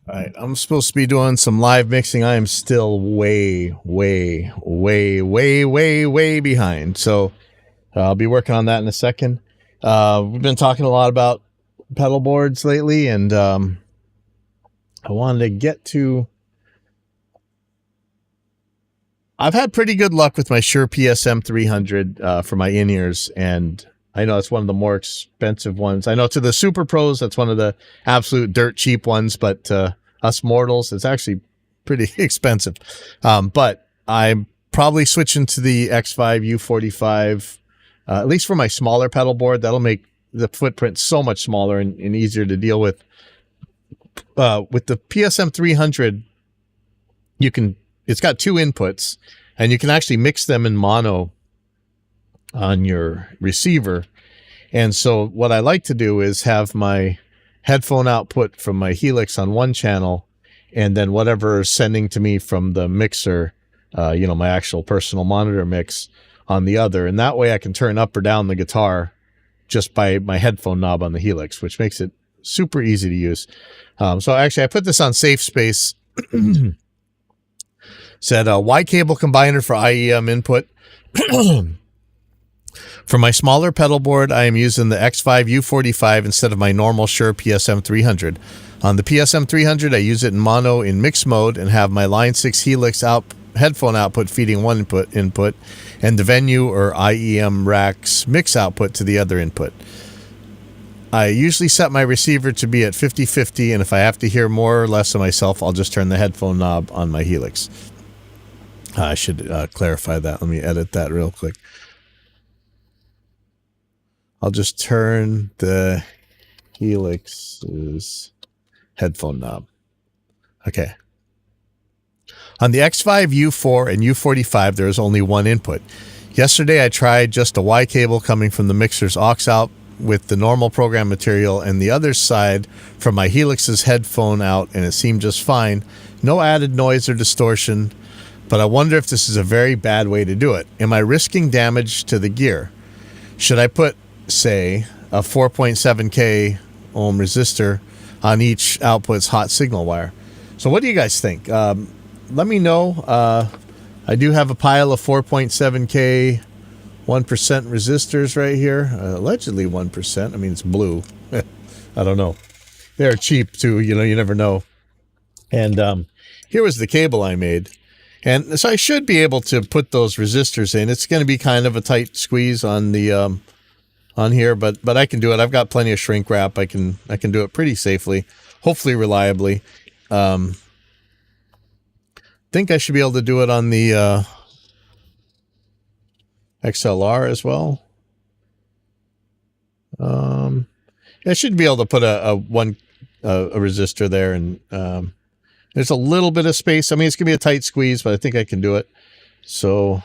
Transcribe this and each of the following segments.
All right, I'm supposed to be doing some live mixing. I am still way behind. So I'll be working on that in a second. We've been talking a lot about pedal boards lately, and I wanted to get to... I've had pretty good luck with my Shure PSM 300 for my in-ears, and I know it's one of the more expensive ones. I know to the super pros, that's one of the absolute dirt cheap ones, but us mortals, it's actually pretty expensive. But I'm probably switching to the X5 U45, at least for my smaller pedal board. That'll make the footprint so much smaller and easier to deal with. With the PSM 300, it's got two inputs, and you can actually mix them in mono on your receiver. And so what I like to do is have my headphone output from my Helix on one channel, and then whatever is sending to me from the mixer, my actual personal monitor mix, on the other. And that way I can turn up or down the guitar just by my headphone knob on the Helix, which makes it super easy to use. So actually I put this on Safe Space. Said Y cable combiner for IEM input. For my smaller pedal board, I am using the X5 U45 instead of my normal Shure PSM 300. On the PSM 300, I use it in mono in mix mode and have my Line 6 Helix headphone output feeding one input, and the Venue or IEM racks mix output to the other input. I usually set my receiver to be at 50-50, and if I have to hear more or less of myself, I'll just turn the headphone knob on my Helix. I should clarify that. Let me edit that real quick. I'll just turn the Helix's headphone knob. Okay. On the X5, U4, and U45, there is only one input. Yesterday, I tried just a Y cable coming from the mixer's aux out with the normal program material and the other side from my Helix's headphone out, and it seemed just fine. No added noise or distortion, but I wonder if this is a very bad way to do it. Am I risking damage to the gear? Should I put, say, a 4.7K ohm resistor on each output's hot signal wire? So what do you guys think? Let me know. I do have a pile of 4.7K 1% resistors right here. Allegedly 1%. I mean, it's blue. I don't know. They're cheap too. You never know. And here was the cable I made. And so I should be able to put those resistors in. It's going to be kind of a tight squeeze on the on here, but I can do it. I've got plenty of shrink wrap. I can do it pretty safely, hopefully reliably. Think I should be able to do it on the XLR as well. I should be able to put a resistor there, and there's a little bit of space. I mean, it's gonna be a tight squeeze, but I think I can do it. So,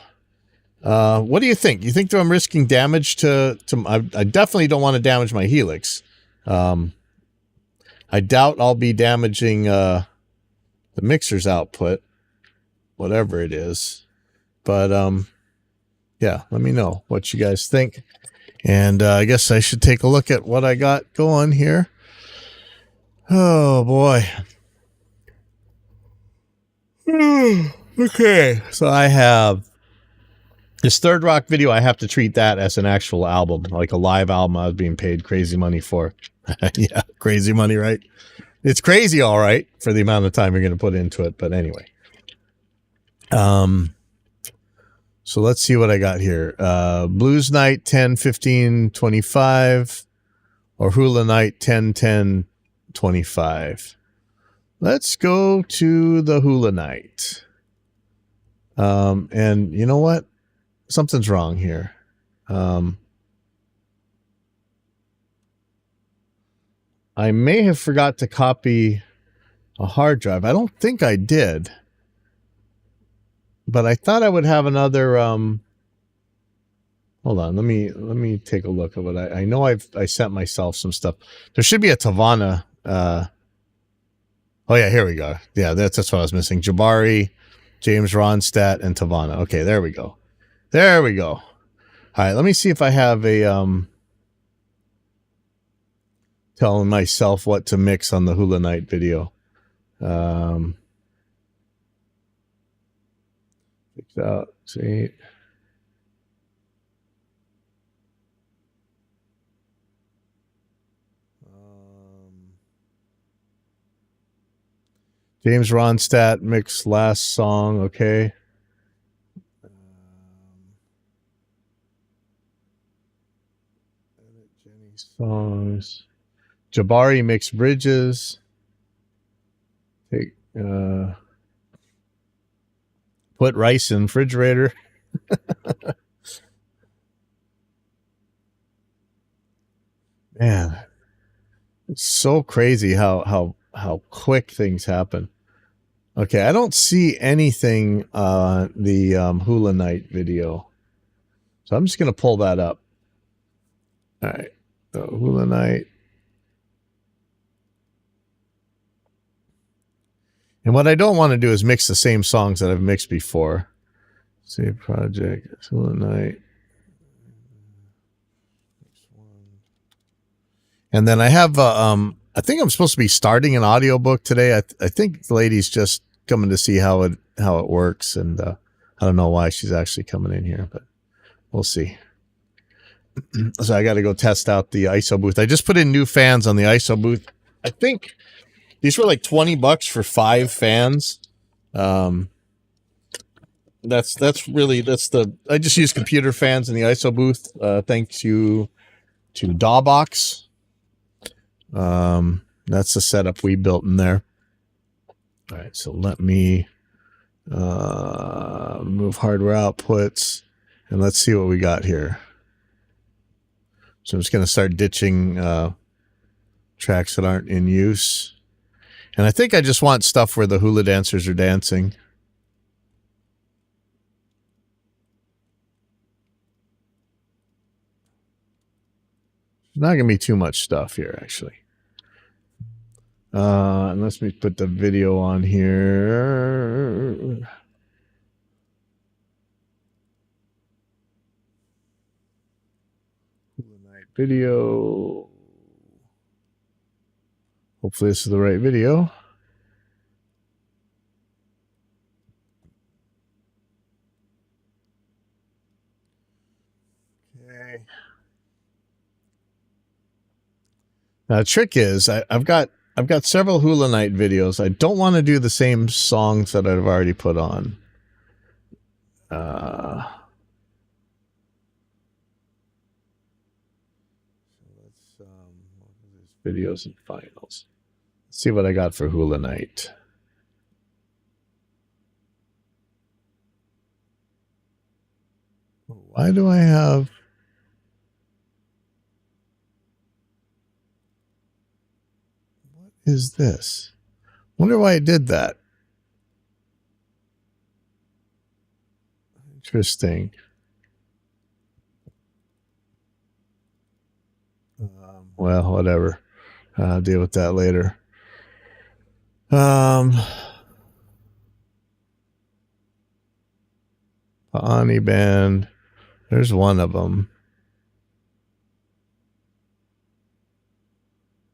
what do you think? You think that I'm risking damage to I definitely don't want to damage my Helix. I doubt I'll be damaging the mixer's output, whatever it is. But yeah, let me know what you guys think. And I guess I should take a look at what I got going here. Oh boy. Okay, so I have this Third Rock video. I have to treat that as an actual album, like a live album I was being paid crazy money for. Yeah, crazy money, right? It's crazy, all right, for the amount of time you're going to put into it. But anyway. So let's see what I got here. Blues Night 10, 15, 25, or Hula Night 10, 10, 25. Let's go to the Hula Night. And you know what? Something's wrong here. I may have forgot to copy a hard drive. I don't think I did. But I thought I would have another, hold on, let me take a look at what I know I sent myself some stuff. There should be a Tavana, oh yeah, here we go. Yeah, that's what I was missing. Jabari, James Ronstadt, and Tavana. Okay, there we go. There we go. All right, let me see if I have a, telling myself what to mix on the Hula Night video. Fix out. See. James Ronstadt mixed last song. Okay. Jenny's songs. Jabari mixed bridges. Take put rice in refrigerator. Man, it's so crazy how quick things happen. Okay, I don't see anything the Hula Night video, so I'm just gonna pull that up. All right, Hula Night. And what I don't want to do is mix the same songs that I've mixed before. Save project, Hula Night. And then I have, I think I'm supposed to be starting an audiobook today. I think the lady's just coming to see how it works. And I don't know why she's actually coming in here, but we'll see. So I got to go test out the ISO booth. I just put in new fans on the ISO booth. I think these were like $20 for 5 fans. I just use computer fans in the ISO booth. Thanks to Dawbox. That's the setup we built in there. All right, so let me move hardware outputs and let's see what we got here. So I'm just going to start ditching tracks that aren't in use. And I think I just want stuff where the hula dancers are dancing. There's not going to be too much stuff here, actually. And let me put the video on here. Hula Night video. Hopefully this is the right video. Okay. Now the trick is I've got several Hula Night videos. I don't want to do the same songs that I've already put on. Videos and finals. Let's see what I got for Hula Night. Why do I have... What is this? Wonder why it did that. Interesting. Well, whatever. I'll deal with that later. Paani Band. There's one of them.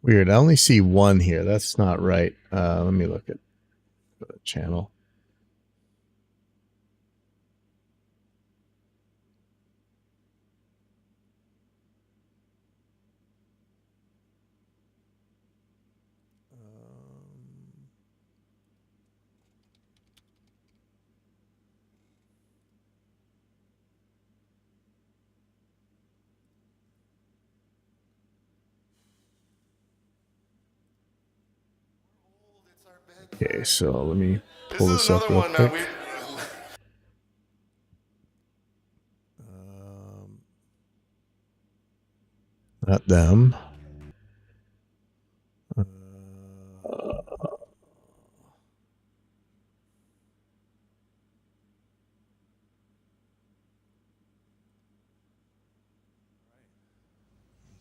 Weird. I only see one here. That's not right. Let me look at the channel. Okay, so let me pull this up real quick. Not them.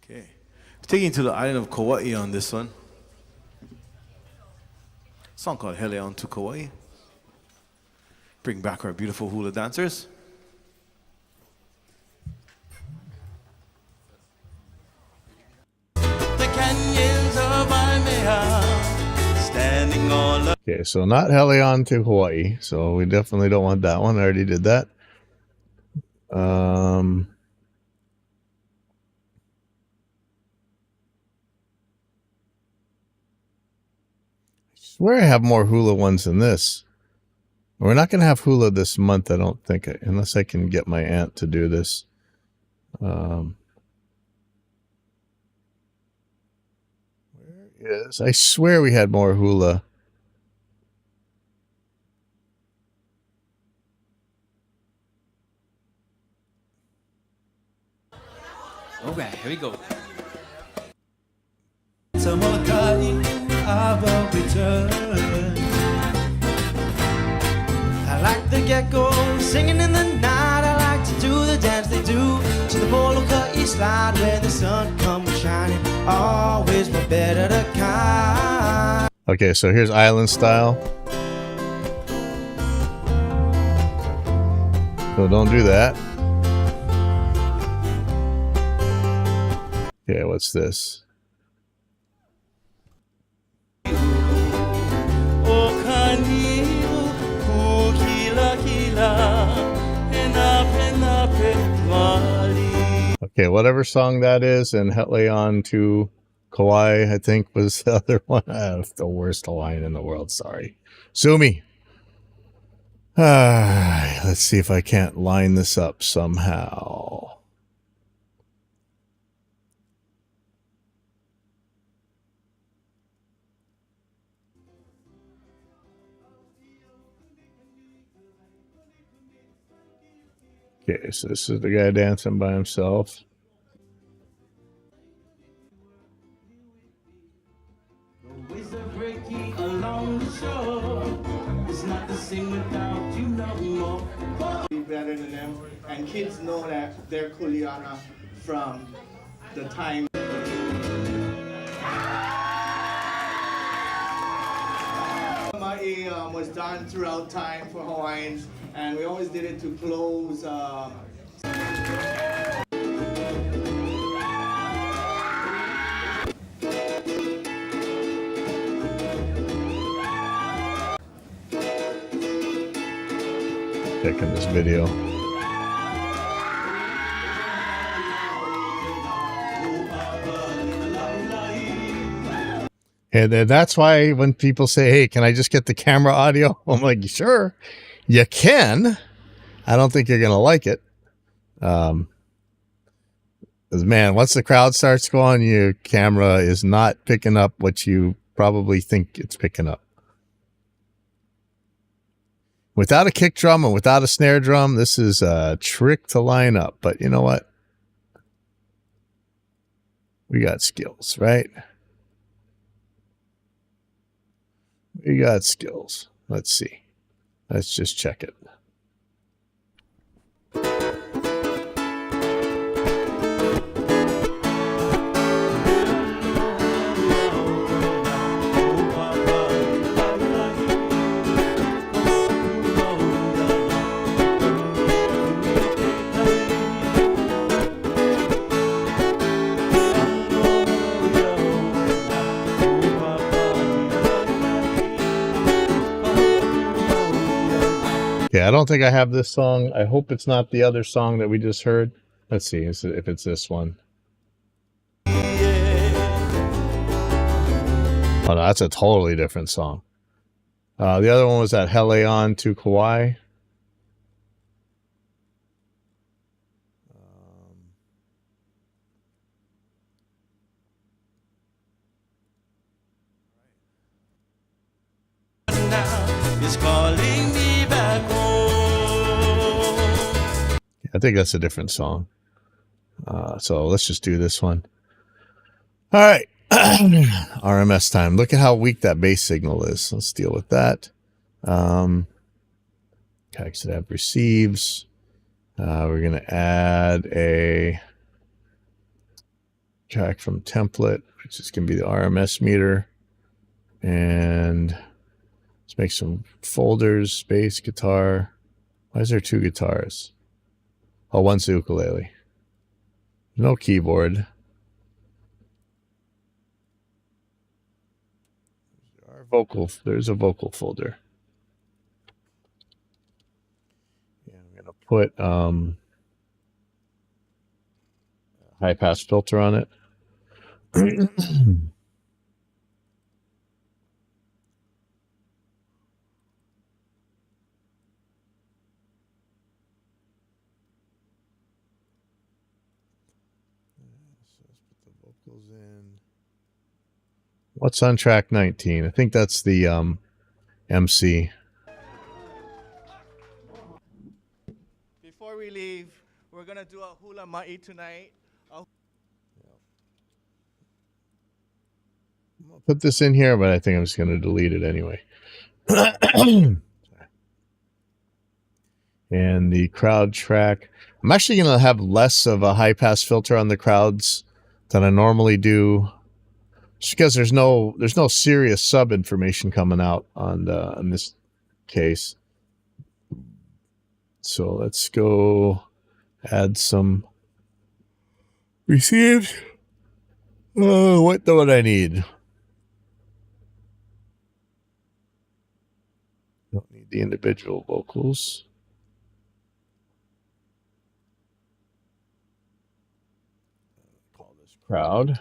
Okay. Taking you to the island of Kauai on this one. A song called Hele on to Kauai. Bring back our beautiful hula dancers. The canyons of Waimea, standing on the Okay, so not Helion to Hawaii. So we definitely don't want that one. I already did that. I swear I have more hula ones than this. We're not going to have hula this month, I don't think, unless I can get my aunt to do this. Where is? I swear we had more hula. Okay, here we go. I like the gecko singing in the night. I like to do the dance they do to the Molokai slide where the sun comes shining. Always my better the kind. Okay, so here's island style. So don't do that. Okay, what's this? Okay, whatever song that is, and Hetleon to Kauai, I think was the other one. The worst Hawaiian in the world, sorry. Sumi. Let's see if I can't line this up somehow. Okay, so this is the guy dancing by himself. Be better than them, and kids know that they're Kuleana from the time. Was done throughout time for Hawaiians, and we always did it to close. Checking this video. And that's why when people say, hey, can I just get the camera audio? I'm like, sure, you can. I don't think you're going to like it. Because, man, once the crowd starts going, your camera is not picking up what you probably think it's picking up. Without a kick drum and without a snare drum, this is a trick to line up. But you know what? We got skills, right? We got skills. Let's see. Let's just check it. Yeah, I don't think I have this song. I hope it's not the other song that we just heard. Let's see if it's this one. Oh, no, that's a totally different song. The other one was that Helion to Kauai. Is calling me back home. I think that's a different song. So let's just do this one. All right. RMS time. Look at how weak that bass signal is. Let's deal with that. Exit app receives. We're going to add a track from template, which is going to be the RMS meter. And let's make some folders, bass, guitar. Why is there two guitars? Oh, one's the ukulele. No keyboard. Our vocal, there's a vocal folder. Yeah, I'm gonna put high pass filter on it. So let's put the vocals in. What's on track 19? I think that's the MC. Before we leave, we're gonna do a hula ma'i tonight. I'll put this in here, but I think I'm just gonna delete it anyway. And the crowd track. I'm actually gonna have less of a high pass filter on the crowds than I normally do. Just because there's no serious sub information coming out on this case. So let's go add some received. Oh, what do I need? Don't need the individual vocals. Call this crowd.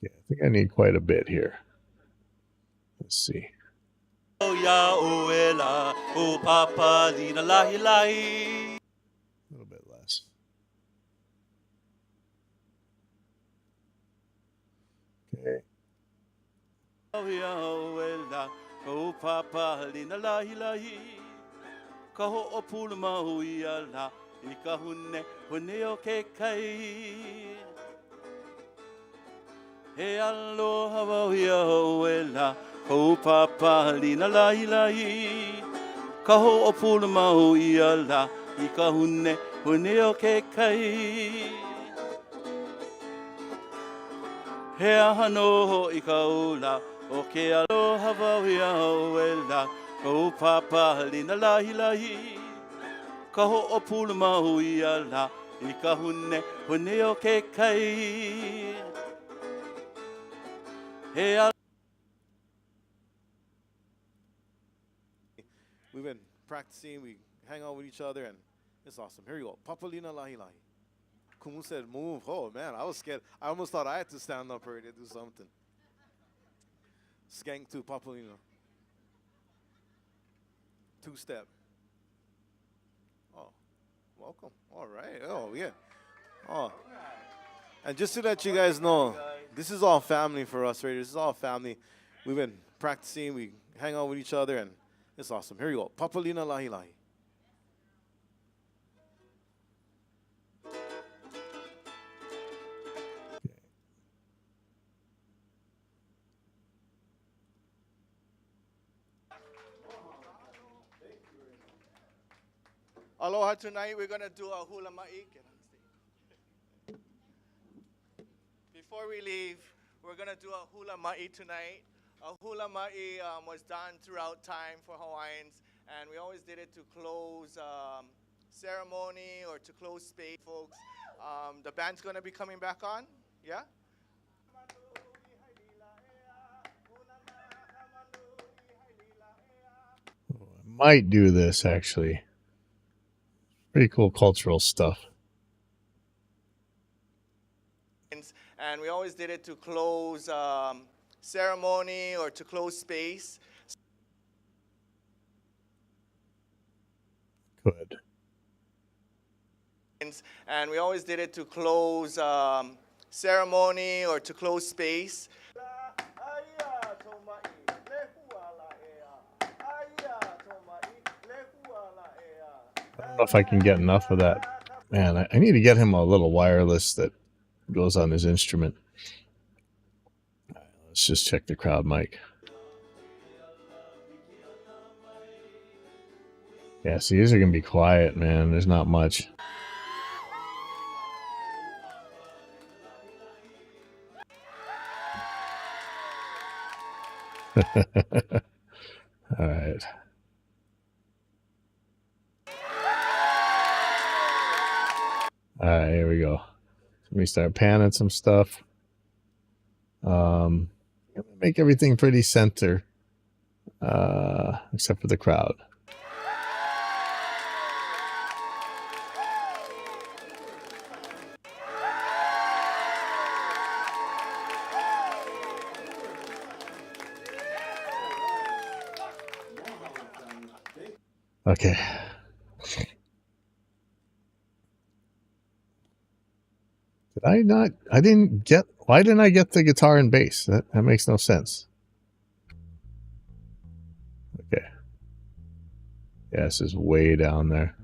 Yeah, I think I need quite a bit here. Let's see. A little bit less. Okay. He aloha wau ia hoela, ko papa lina lahi lahi. Ka ho o pula mau ia la, I ka hune o ke kai. He ahano ho I ka ula, o ke aloha wau ia hoela, ko papa lina lahi lahi. Ka ho o pula mau ia la, I ka hune o ke kai. We've been practicing, we hang out with each other, and it's awesome. Here you go. Papalina lahi lahi. Kumu said move. Oh, man, I was scared. I almost thought I had to stand up already to do something. Skank to Papalina. Two-step. Oh, welcome. All right. Oh, yeah. Oh. And just to let you guys know, this is all family for us, right? This is all family. We've been practicing, we hang out with each other, and it's awesome. Here you go. Papalina lahi lahi. Aloha tonight, we're gonna do a hula ma'i. Before we leave, we're going to do a hula ma'i tonight. A hula ma'i was done throughout time for Hawaiians, and we always did it to close ceremony or to close space, folks. The band's going to be coming back on, yeah? I might do this, actually. Pretty cool cultural stuff. And we always did it to close ceremony or to close space. Good. And we always did it to close ceremony or to close space. I don't know if I can get enough of that. Man, I need to get him a little wireless that goes on his instrument. All right, let's just check the crowd mic. Yeah, see, these are going to be quiet, man. There's not much. All right. All right, here we go. Let me start panning some stuff. Make everything pretty center, except for the crowd. Okay. Why didn't I get the guitar and bass? That makes no sense. Okay. Yeah, this is way down there.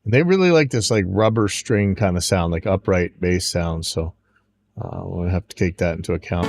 They really like this like rubber string kind of sound, like upright bass sound. So we'll have to take that into account.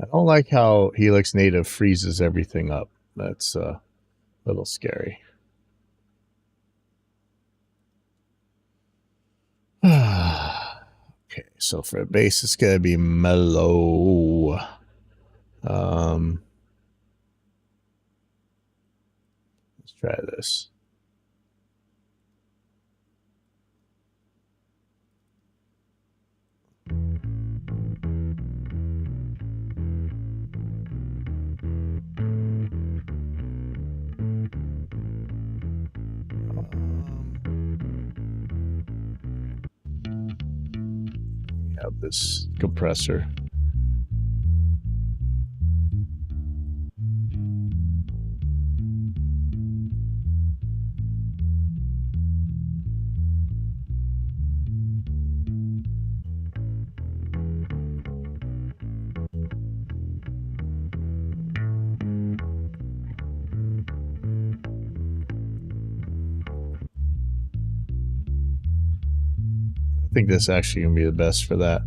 I don't like how Helix Native freezes everything up. That's a little scary. Okay, so for a bass, it's going to be mellow. Let's try this. Have this compressor. I think this is actually going to be the best for that.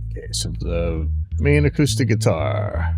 Okay, so the main acoustic guitar.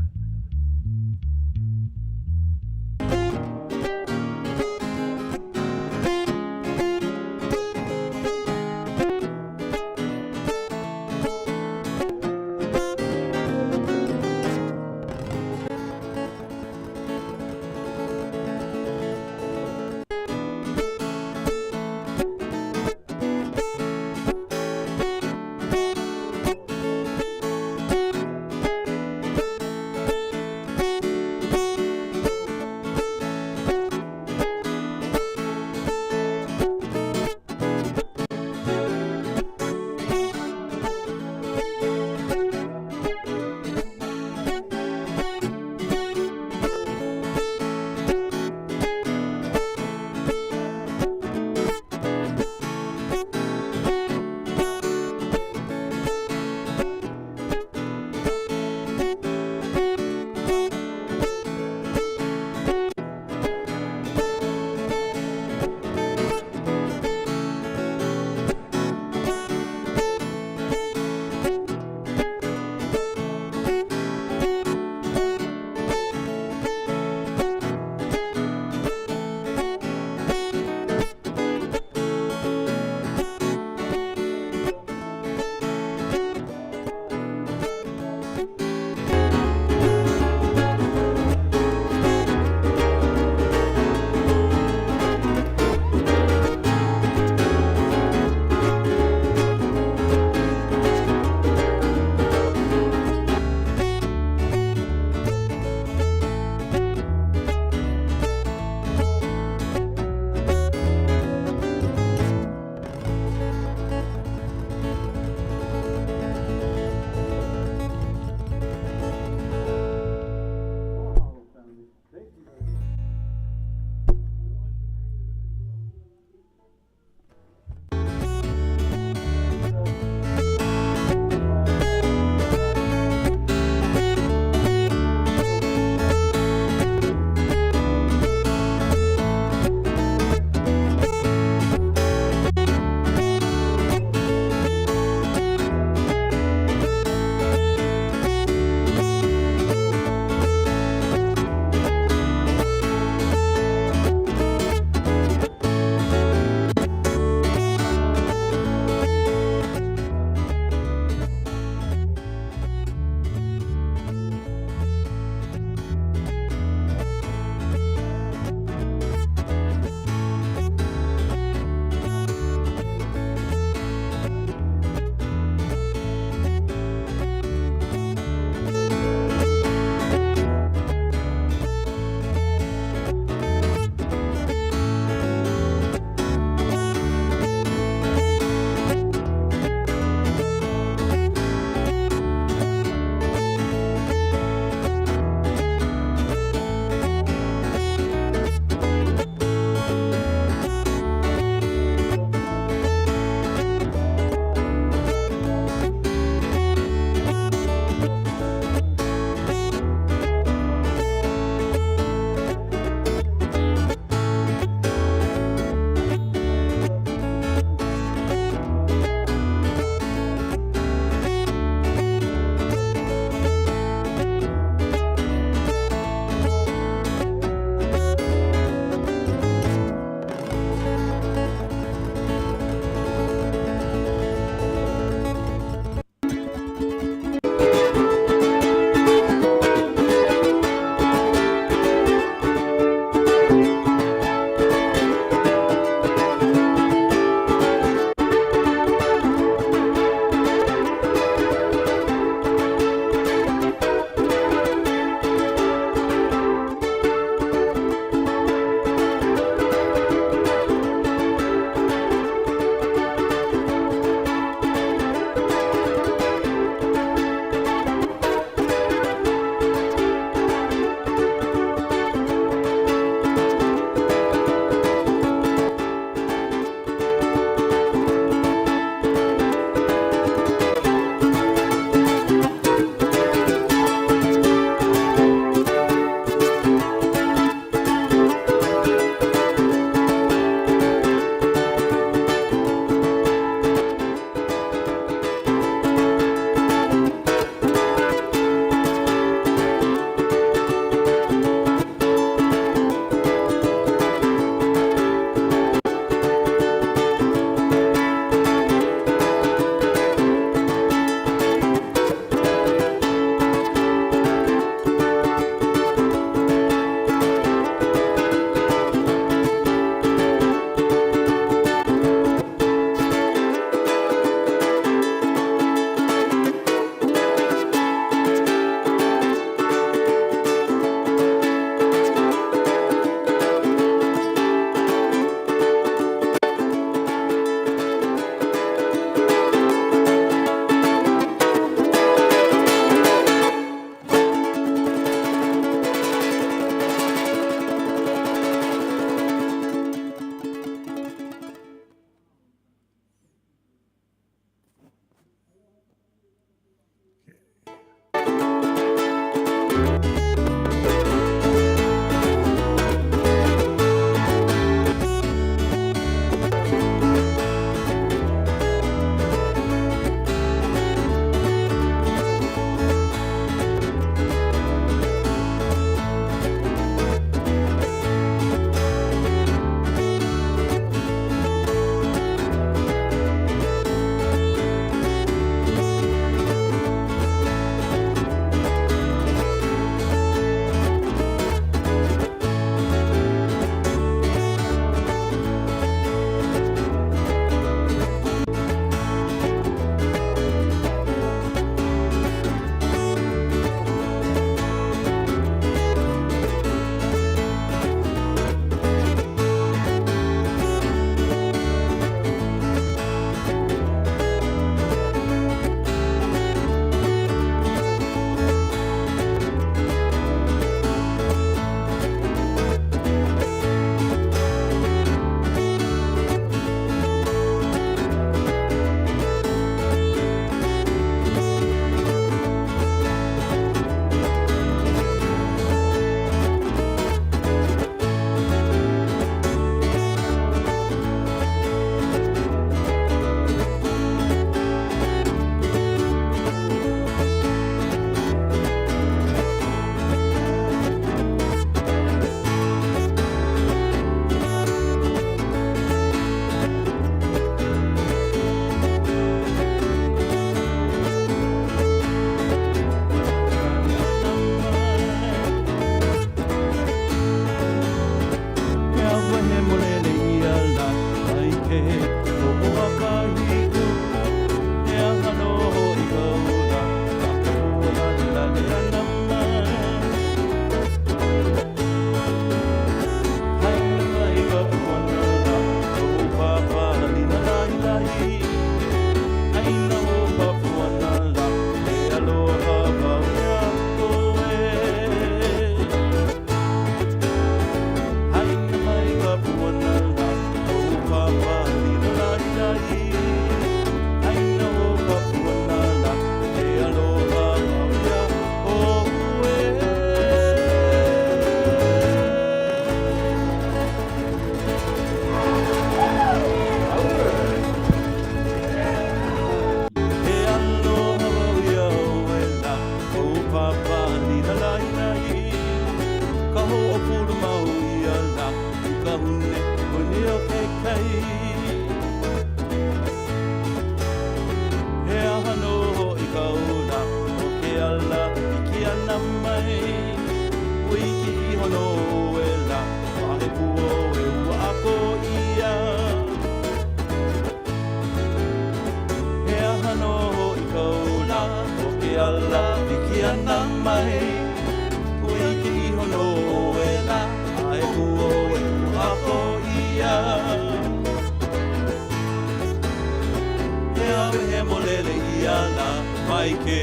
iana mai ke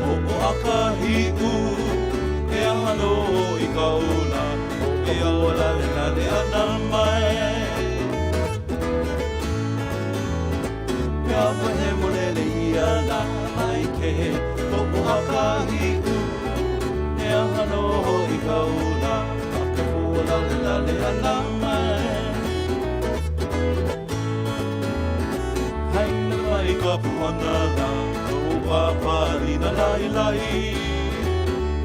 o akahiku e ahano I ka ula e aola le lale ana mai Ka he molele iana mai ke o akahiku e ahano I ka ula ka ula le lale ana mai Haina mai ka puana la o papari na lai lai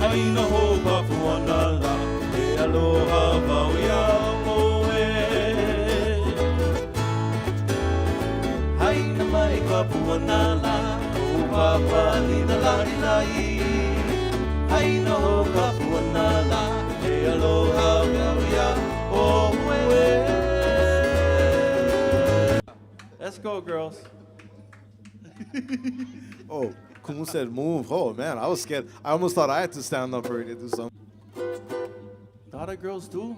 Haina ho ka puana la e aloha wau ia oe Haina mai ka puana la o papari na lai lai Haina ho ka puana la e aloha wau ia oe Let's go, girls. Oh, Kumu said move. Oh, man, I was scared. I almost thought I had to stand up for you to do something. The other girls too.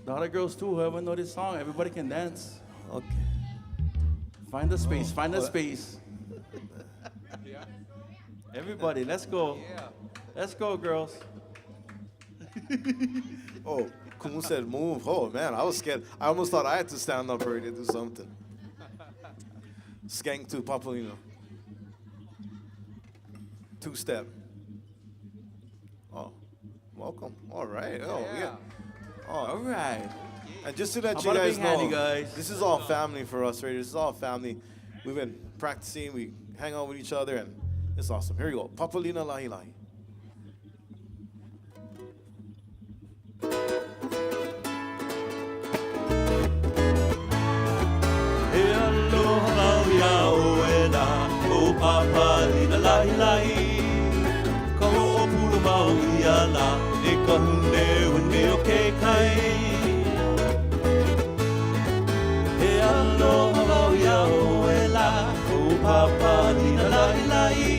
The other girls too. Whoever know this song, everybody can dance. Okay. Find the space. Find the space. Everybody, let's go. Let's go, girls. Oh, Kumu said move. Oh, man, I was scared. I almost thought I had to stand up for you to do something. Skank to Papolino. Two-step. Oh, welcome. All right. Oh, yeah. Oh, All right. and just to let How you about a guys big hand, know, you guys? this is all family for us, right? This is all family. We've been practicing. We hang out with each other, and it's awesome. Here we go. Papolina Lahi Lahi. E aloha ia oela, o papali na lahi lahi. Ka ho'opulu mau ia la, e ka hune hune o ke kai. E aloha mau ia oela, o papali na lahi lahi.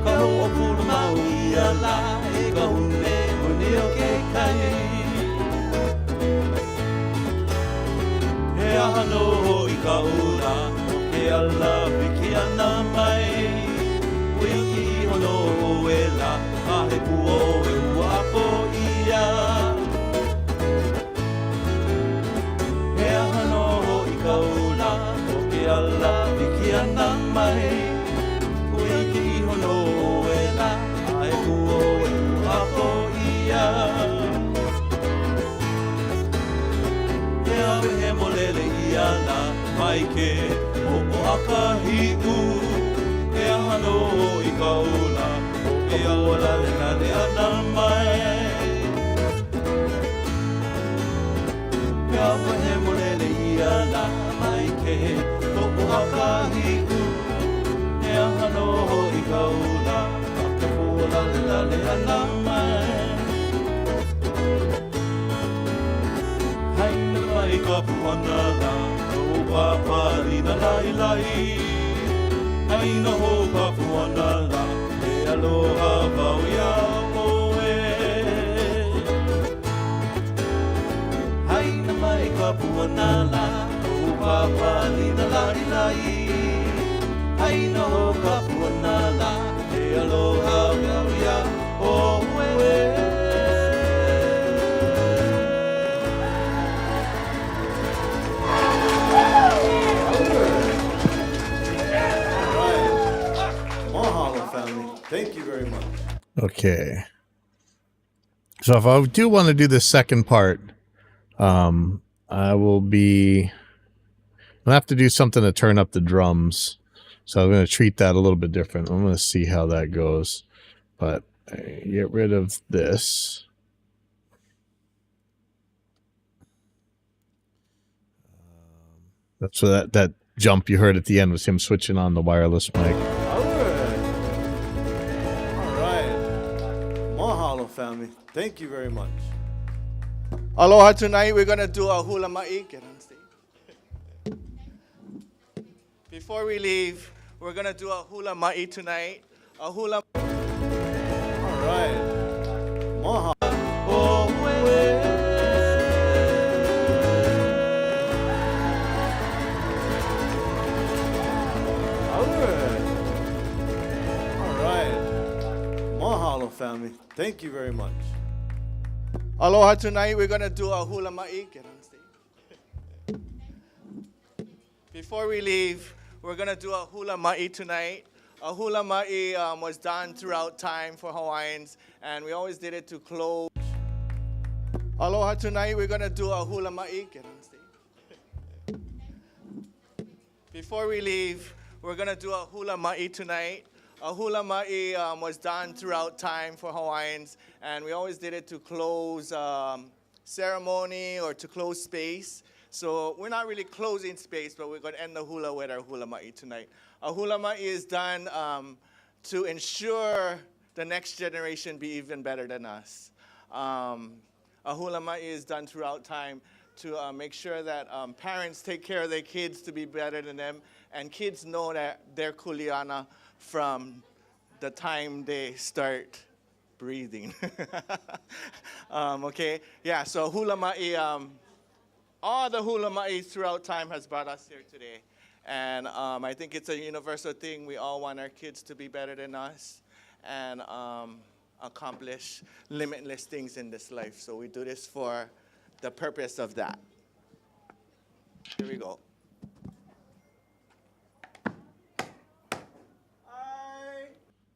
Ka ho'opulu mau ia la, e ka hune hune o ke kai. He ahano I ka ula, o ke ala piki ana mai. Ui ki hono o ela, a he kuo e ua ako ia. He ahano I ka ula, o ke ala piki ana mai. Ui ki hono o ela, a he kuo e ua ako ia. He awe he molele iana mai ke o akahiku e ahano I ka ula o ke aola le nane ana mai He awe he molele iana mai ke o akahiku e ahano I ka ula o ke aola le nane ana mai Haina mai ka puana la, o papari na lai lai. Haina ho ka puana la, e aloha wau ia oe. Haina mai ka puana la, o papari na lai lai. Haina ho ka puana la, e aloha wau ia oe. Mahalo, family. Thank you very much. Okay. So if I do want to do the second part, I will be. I'll have to do something to turn up the drums. So I'm going to treat that a little bit different. I'm going to see how that goes. But get rid of this. That's what that jump you heard at the end was him switching on the wireless mic. All right. Mahalo, family. Thank you very much. Aloha tonight. We're going to do a hula ma'i. Get on stage. Before we leave, we're going to do a hula ma'i tonight. A hula. All right. Mahalo. All right. family. Thank you very much. Aloha, tonight we're going to do a hula ma'i. Get on stage. Before we leave, we're going to do a hula ma'i tonight. A hula ma'i was done throughout time for Hawaiians, and we always did it to close. Aloha, tonight we're going to do a hula ma'i. Get on stage. Before we leave, we're going to do a hula ma'i tonight. A hula ma'i was done throughout time for Hawaiians, and we always did it to close ceremony or to close space. So we're not really closing space, but we're going to end the hula with our hula ma'i tonight. A hula ma'i is done to ensure the next generation be even better than us. A hula ma'i is done throughout time to make sure that parents take care of their kids to be better than them, and kids know that they're kuleana from the time they start breathing. Okay, yeah, so hula ma'i, all the hula ma'i throughout time has brought us here today. And I think it's a universal thing. We all want our kids to be better than us and accomplish limitless things in this life. So we do this for the purpose of that. Here we go.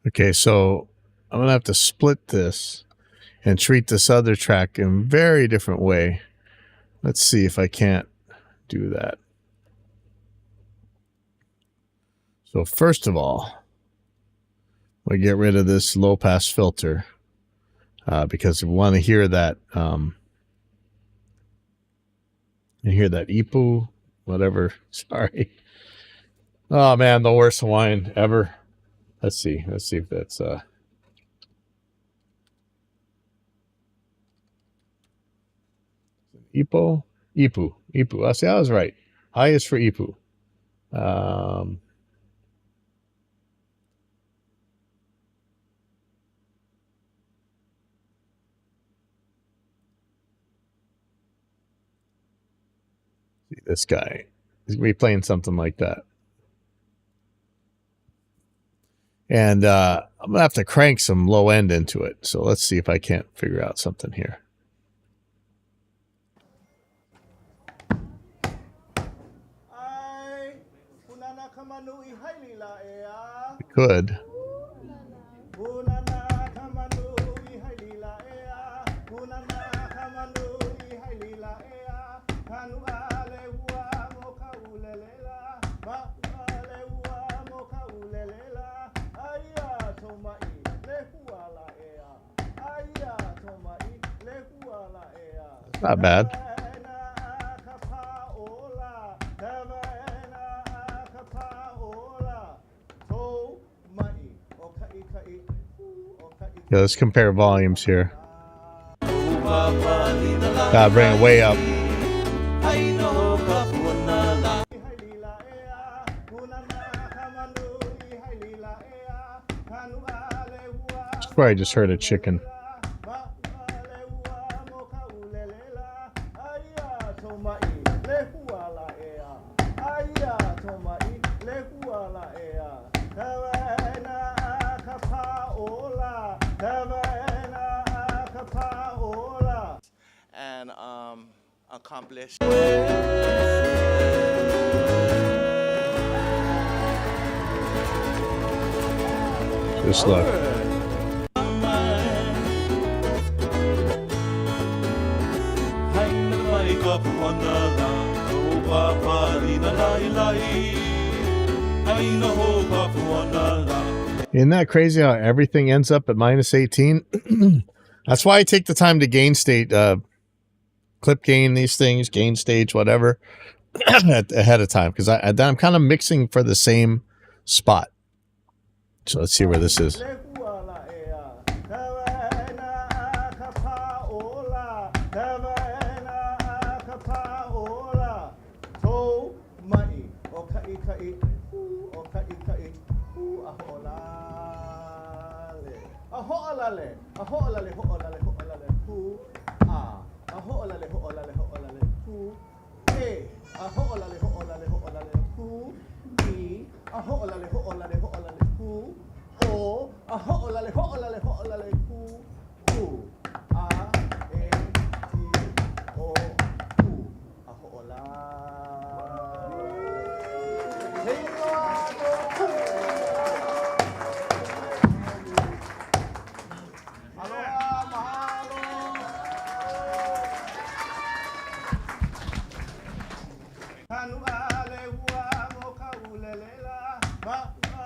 Okay, so I'm going to have to split this and treat this other track in a very different way. Let's see if I can't do that. So first of all, we get rid of this low pass filter because we want to hear that ipu, whatever. Sorry. Oh man, the worst Hawaiian ever. Let's see if that's ipu. I see, I was right. I is for ipu. This guy is going to be playing something like that. And I'm going to have to crank some low end into it. So let's see if I can't figure out something here. I could. Not bad. Yeah, let's compare volumes here. Gotta bring it way up. That's where I just heard a chicken. And accomplish. Just look. Isn't that crazy how everything ends up at minus 18? That's why I take the time to gain state, clip gain these things, gain stage, whatever, ahead of time. Because I'm kind of mixing for the same spot. So let's see where this is. o, a ho'olale, ho'olale, ho'olale, ku, a, e, ti, o, ku, a ho'ola. Aloha, mahalo. Kanu ale hua mo ka ulelela, ma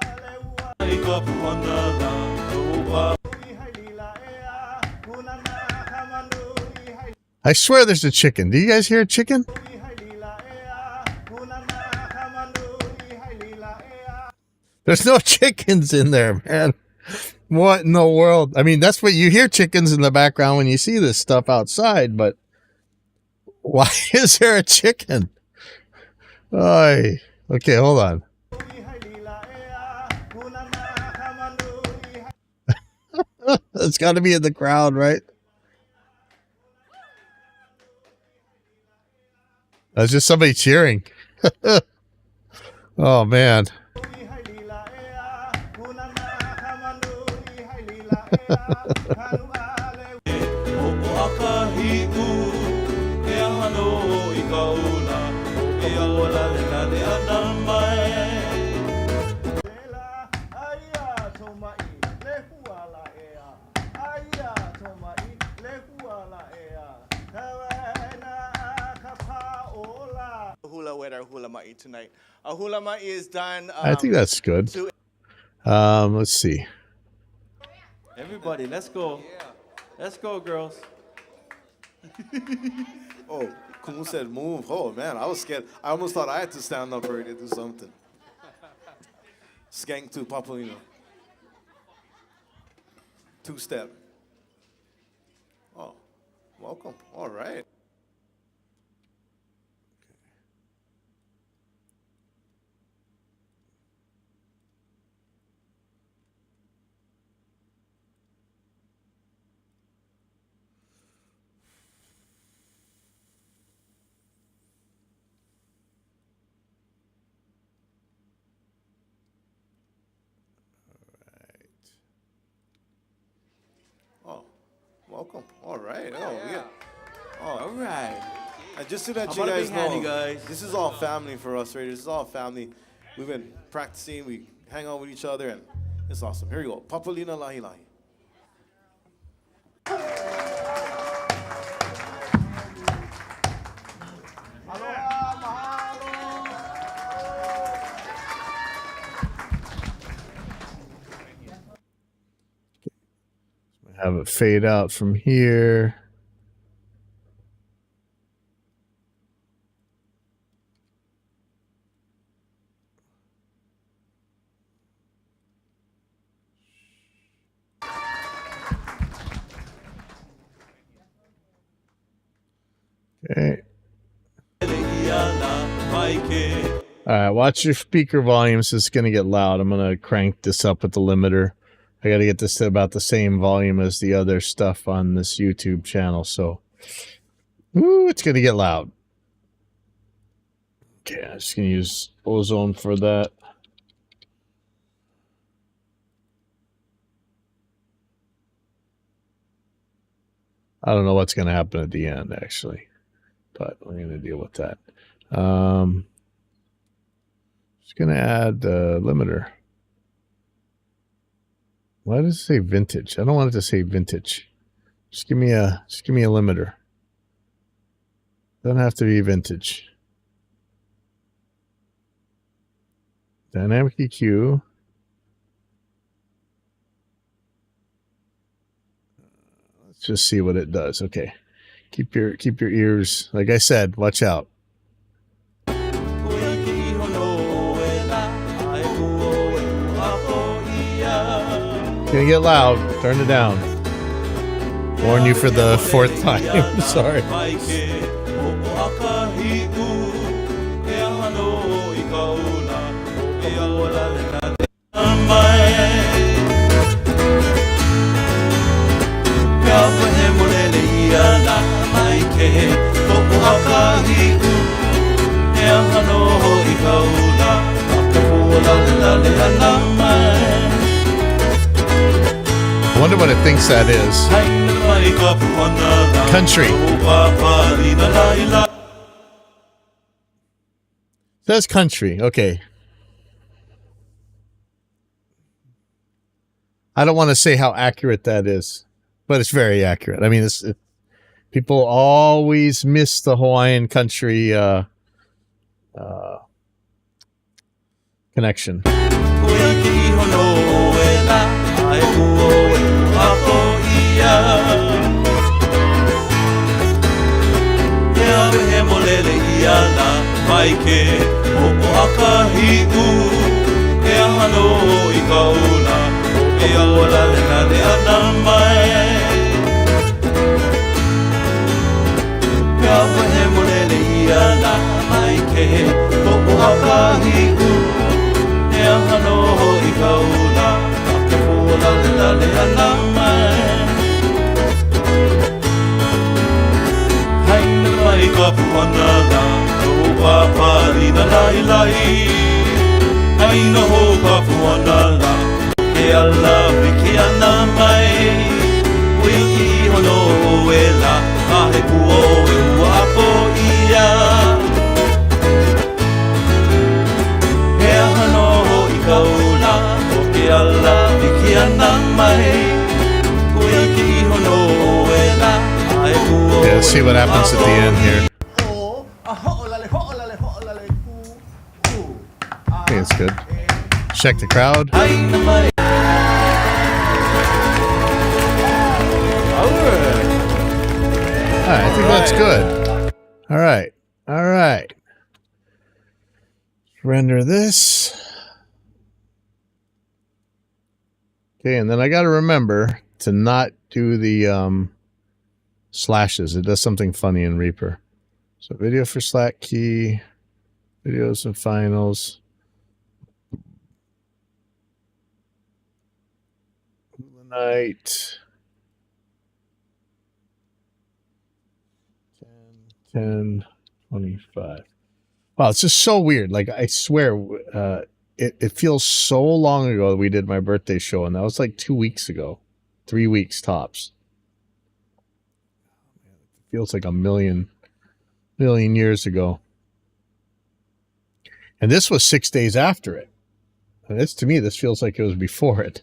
ale hua. I ka puana la kaupa. I swear there's a chicken. Do you guys hear a chicken? There's no chickens in there, man. What in the world? I mean, that's what you hear chickens in the background when you see this stuff outside, but why is there a chicken? Oy. Okay, hold on. It's got to be in the crowd, right? That's just somebody cheering. Oh, man. Hula with our hula ma'i tonight. Our hula ma'i is done. I think that's good. Let's see. Everybody, let's go. Let's go, girls. Oh, Kumu said move. Oh, man, I was scared. I almost thought I had to stand up already to do something. Skank to Papalino. Two-step. Oh, welcome. All right. Welcome. All right. Oh, yeah. Oh, All right. and just so that How you about a guys big hand, know, you guys? this is all family for us, right? This is all family. We've been practicing. We hang out with each other, and it's awesome. Here we go. Papalina Lahi Lahi. Have it fade out from here. Okay. All right, watch your speaker volumes. It's going to get loud. I'm going to crank this up with the limiter. I got to get this to about the same volume as the other stuff on this YouTube channel. So, ooh, it's going to get loud. Okay, I'm just going to use Ozone for that. I don't know what's going to happen at the end, actually, but we're going to deal with that. Just going to add the limiter. Why does it say vintage? I don't want it to say vintage. Just give me a limiter. Doesn't have to be vintage. Dynamic EQ. Let's just see what it does. Okay. Keep your ears, like I said, watch out. Gonna get loud. Turn it down. Warn you for the fourth time. Sorry. what it thinks that is. Country. Says country. Okay. I don't want to say how accurate that is, but it's very accurate. I mean, people always miss the Hawaiian country connection. Yeah, let's see what happens at the end here. I think it's good. Check the crowd. All right, I think that's good. All right. All right. Render this. Okay, and then I got to remember to not do the slashes. It does something funny in Reaper. So video for Slack key, videos and finals. Night. 10, 25. Wow, it's just so weird. Like, I swear, it feels so long ago that we did my birthday show, and that was like 2 weeks ago. 3 weeks tops. It feels like a million years ago. And this was 6 days after it. And this, to me, this feels like it was before it.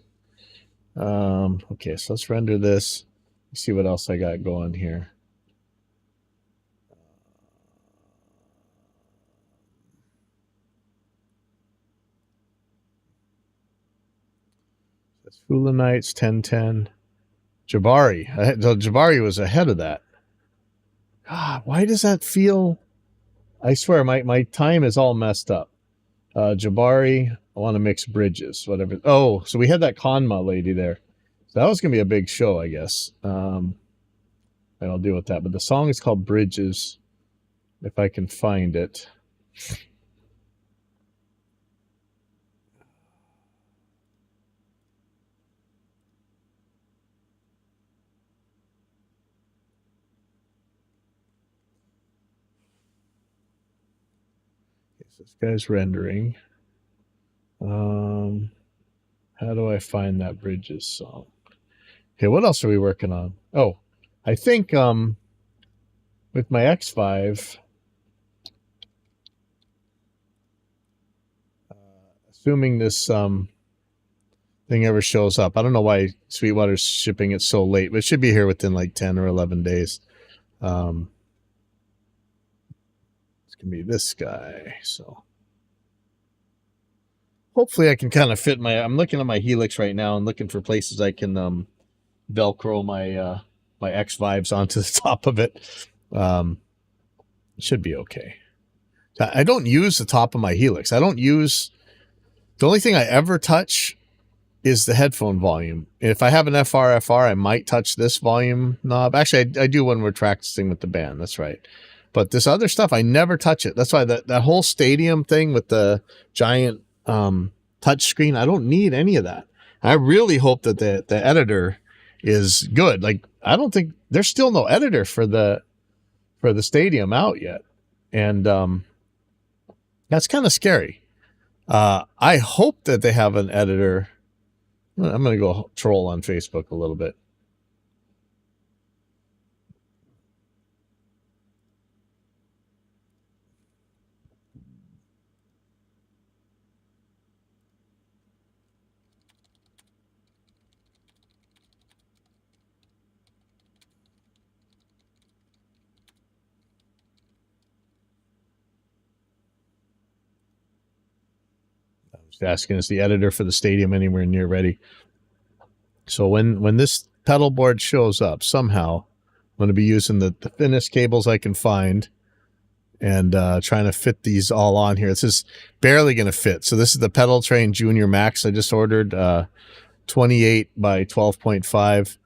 Okay, so let's render this. Let's see what else I got going here. That's Hula Nights, 1010. Jabari. Jabari was ahead of that. God, why does that feel... I swear, my time is all messed up. Jabari, I want to mix bridges, whatever. Oh, so we had that Kanma lady there. So that was going to be a big show, I guess. And I'll deal with that. But the song is called Bridges, if I can find it. This guy's rendering. How do I find that Bridges song? Okay, what else are we working on? Oh, I think with my X5, assuming this thing ever shows up. I don't know why Sweetwater's shipping it so late, but it should be here within like 10 or 11 days. It's going to be this guy, so... Hopefully I can kind of fit I'm looking at my Helix right now and looking for places I can Velcro my my X5s onto the top of it. It should be okay. I don't use the top of my Helix. The only thing I ever touch is the headphone volume. If I have an FR, I might touch this volume knob. Actually, I do when we're practicing with the band. That's right. But this other stuff, I never touch it. That's why that whole stadium thing with the giant touch screen, I don't need any of that. I really hope that the editor is good. Like, I don't think there's still no editor for the stadium out yet, and that's kind of scary. I hope that they have an editor I'm going to go troll on Facebook a little bit. Asking, is the editor for the stadium anywhere near ready? So when this pedal board shows up, somehow I'm going to be using the thinnest cables I can find and trying to fit these all on here. This is barely going to fit. So this is the Pedal Train Junior Max I just ordered, 28 by 12.5.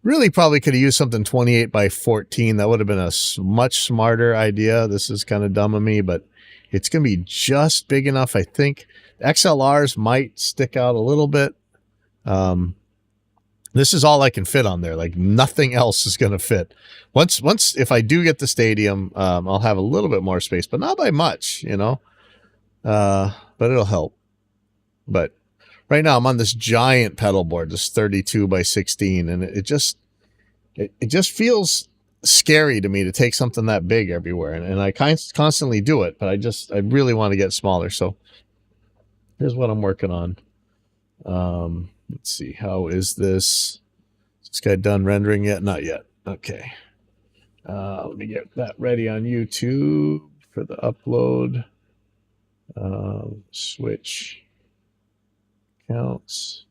Really probably could have used something 28 by 14. That would have been a much smarter idea. This is kind of dumb of me, but it's going to be just big enough, I think. XLRs might stick out a little bit. This is all I can fit on there. Like nothing else is going to fit. Once, if I do get the stadium, I'll have a little bit more space, but not by much, you know. But it'll help. But right now I'm on this giant pedal board, this 32 by 16, and it just feels scary to me to take something that big everywhere. And I constantly do it, but I really want to get smaller. So here's what I'm working on. Let's see. How is this? Is this guy done rendering yet? Not yet. Okay. Let me get that ready on YouTube for the upload. Switch counts.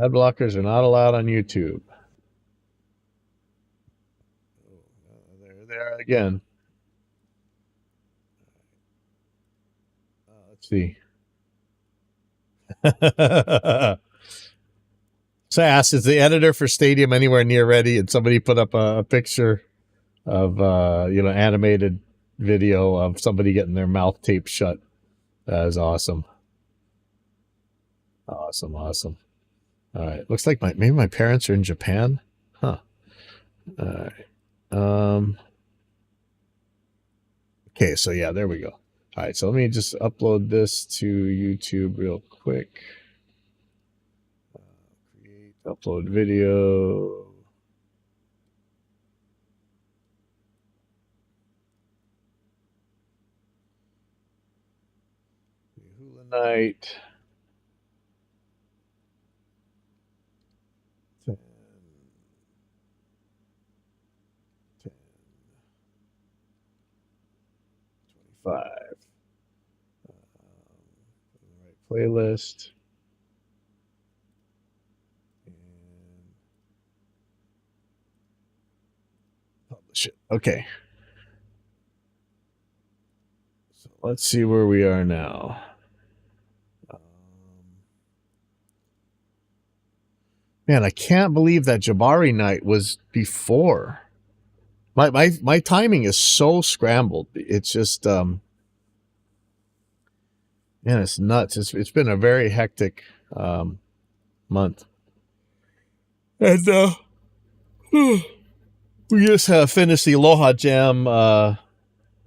Ad blockers are not allowed on YouTube. There they are again. Let's see. So I asked, is the editor for Stadium anywhere near ready? And somebody put up a picture of animated video of somebody getting their mouth taped shut. That is awesome. Awesome. All right. Looks like maybe my parents are in Japan. Huh. All right. Okay, so yeah, there we go. All right, so let me just upload this to YouTube real quick. Create, upload video. Hula Night. 10. 25. Right playlist. And publish it. Okay. So let's see where we are now. Man, I can't believe that Jabari night was before. My timing is so scrambled. It's just man, it's nuts. It's been a very hectic month. And we just finished the Aloha Jam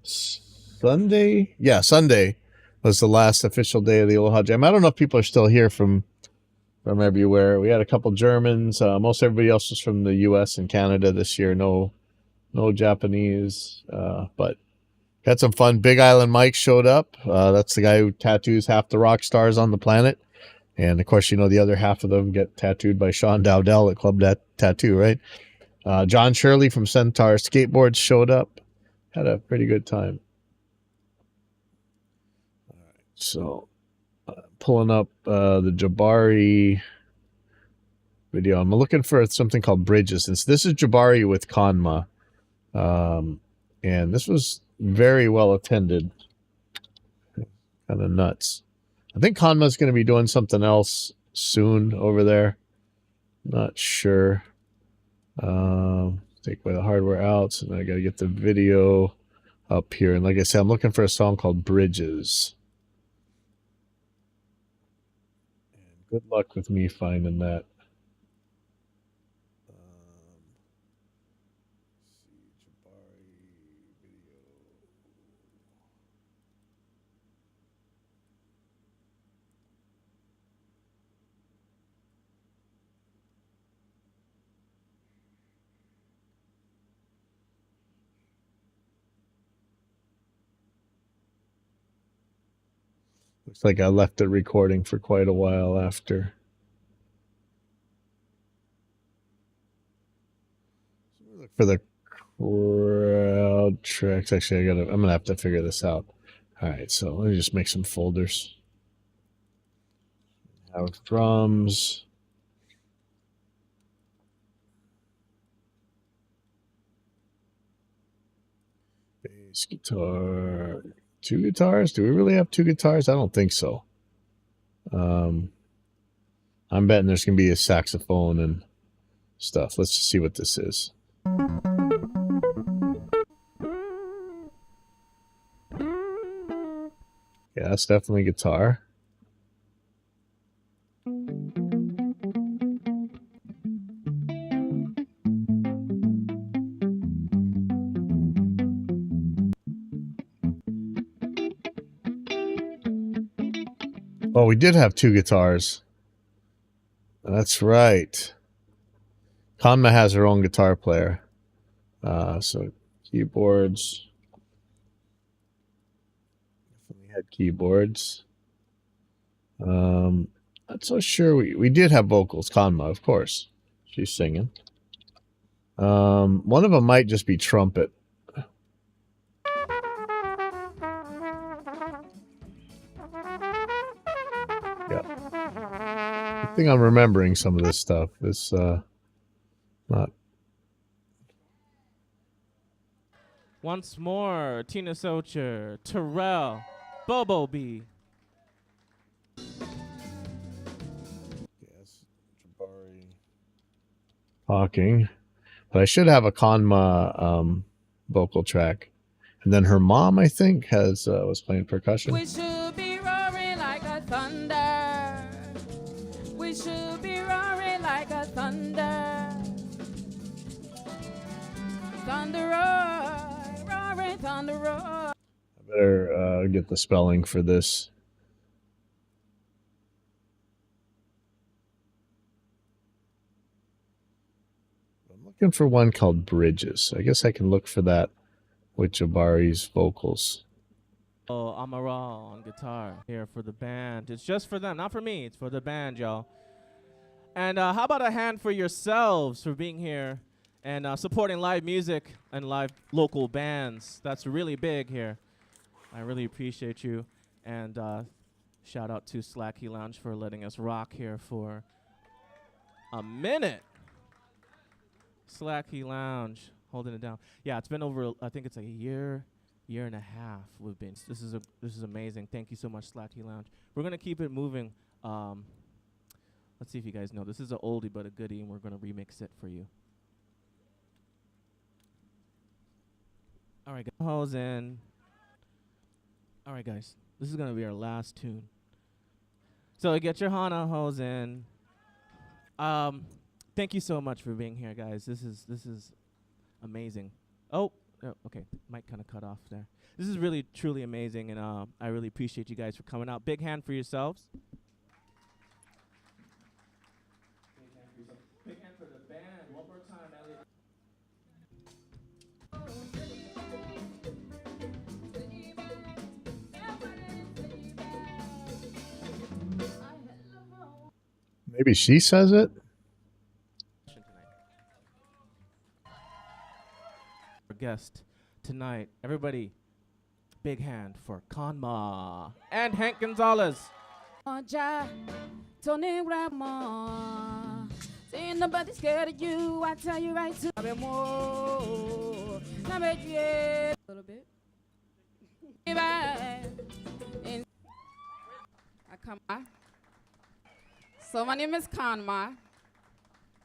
Sunday. Yeah, Sunday was the last official day of the Aloha Jam. I don't know if people are still here from everywhere. We had a couple Germans. Most everybody else was from the US and Canada this year. No Japanese, but had some fun. Big Island Mike showed up. That's the guy who tattoos half the rock stars on the planet. And of course, the other half of them get tattooed by Sean Dowdell at Club Tattoo, right? John Shirley from Centaur Skateboards showed up. Had a pretty good time. All right, so pulling up the Jabari video. I'm looking for something called Bridges. Since this is Jabari with Kanma. And this was very well attended. Kind of nuts. I think Kanma's going to be doing something else soon over there. Not sure. Take away the hardware out. So then I got to get the video up here. And like I said, I'm looking for a song called Bridges. And good luck with me finding that. Looks like I left it recording for quite a while after. Look for the crowd tracks. Actually, I'm gonna have to figure this out. All right, so let me just make some folders. Have drums. Bass guitar. 2 guitars? Do we really have 2 guitars? I don't think so. I'm betting there's going to be a saxophone and stuff. Let's just see what this is. Yeah, that's definitely guitar. Oh, we did have 2 guitars. That's right. Kanma has her own guitar player. So keyboards. Definitely had keyboards. Not so sure. We did have vocals. Kanma, of course. She's singing. One of them might just be trumpet. I think I'm remembering some of this stuff. It's not. Once more, Tina Socher, Terrell, Bobo B. Yes, Jabari. Talking. But I should have a Kanma vocal track. And then her mom, I think, was playing percussion. We should be roaring like a thunder. We should be roaring like a thunder. Thunder roar, roaring thunder roar. I better get the spelling for this. I'm looking for one called Bridges. I guess I can look for that with Jabari's vocals. Oh, Amaral on guitar here for the band. It's just for them, not for me. It's for the band, y'all. And how about a hand for yourselves for being here and supporting live music and live local bands. That's really big here. I really appreciate you. And shout out to Slacky Lounge for letting us rock here for a minute. Slacky Lounge, holding it down. Yeah, it's been over, I think it's a year and a half we've been. This is amazing. Thank you so much, Slacky Lounge. We're gonna keep it moving. Let's see if you guys know. This is an oldie but a goodie, and we're gonna remix it for you. All right, guys. Hose in. All right, guys. This is gonna be our last tune. So get your Hana hose in. Thank you so much for being here, guys. This is amazing. Oh, okay. Mic kind of cut off there. This is really, truly amazing, and I really appreciate you guys for coming out. Big hand for yourselves. Big hand for the band. One more time, Elliot. Maybe she says it? Our guest tonight, everybody, big hand for Kanma and Hank Gonzalez. Ja, Tony Grandma. Ain't nobody scared of you. I tell you right to a little bit. So my name is Kanma.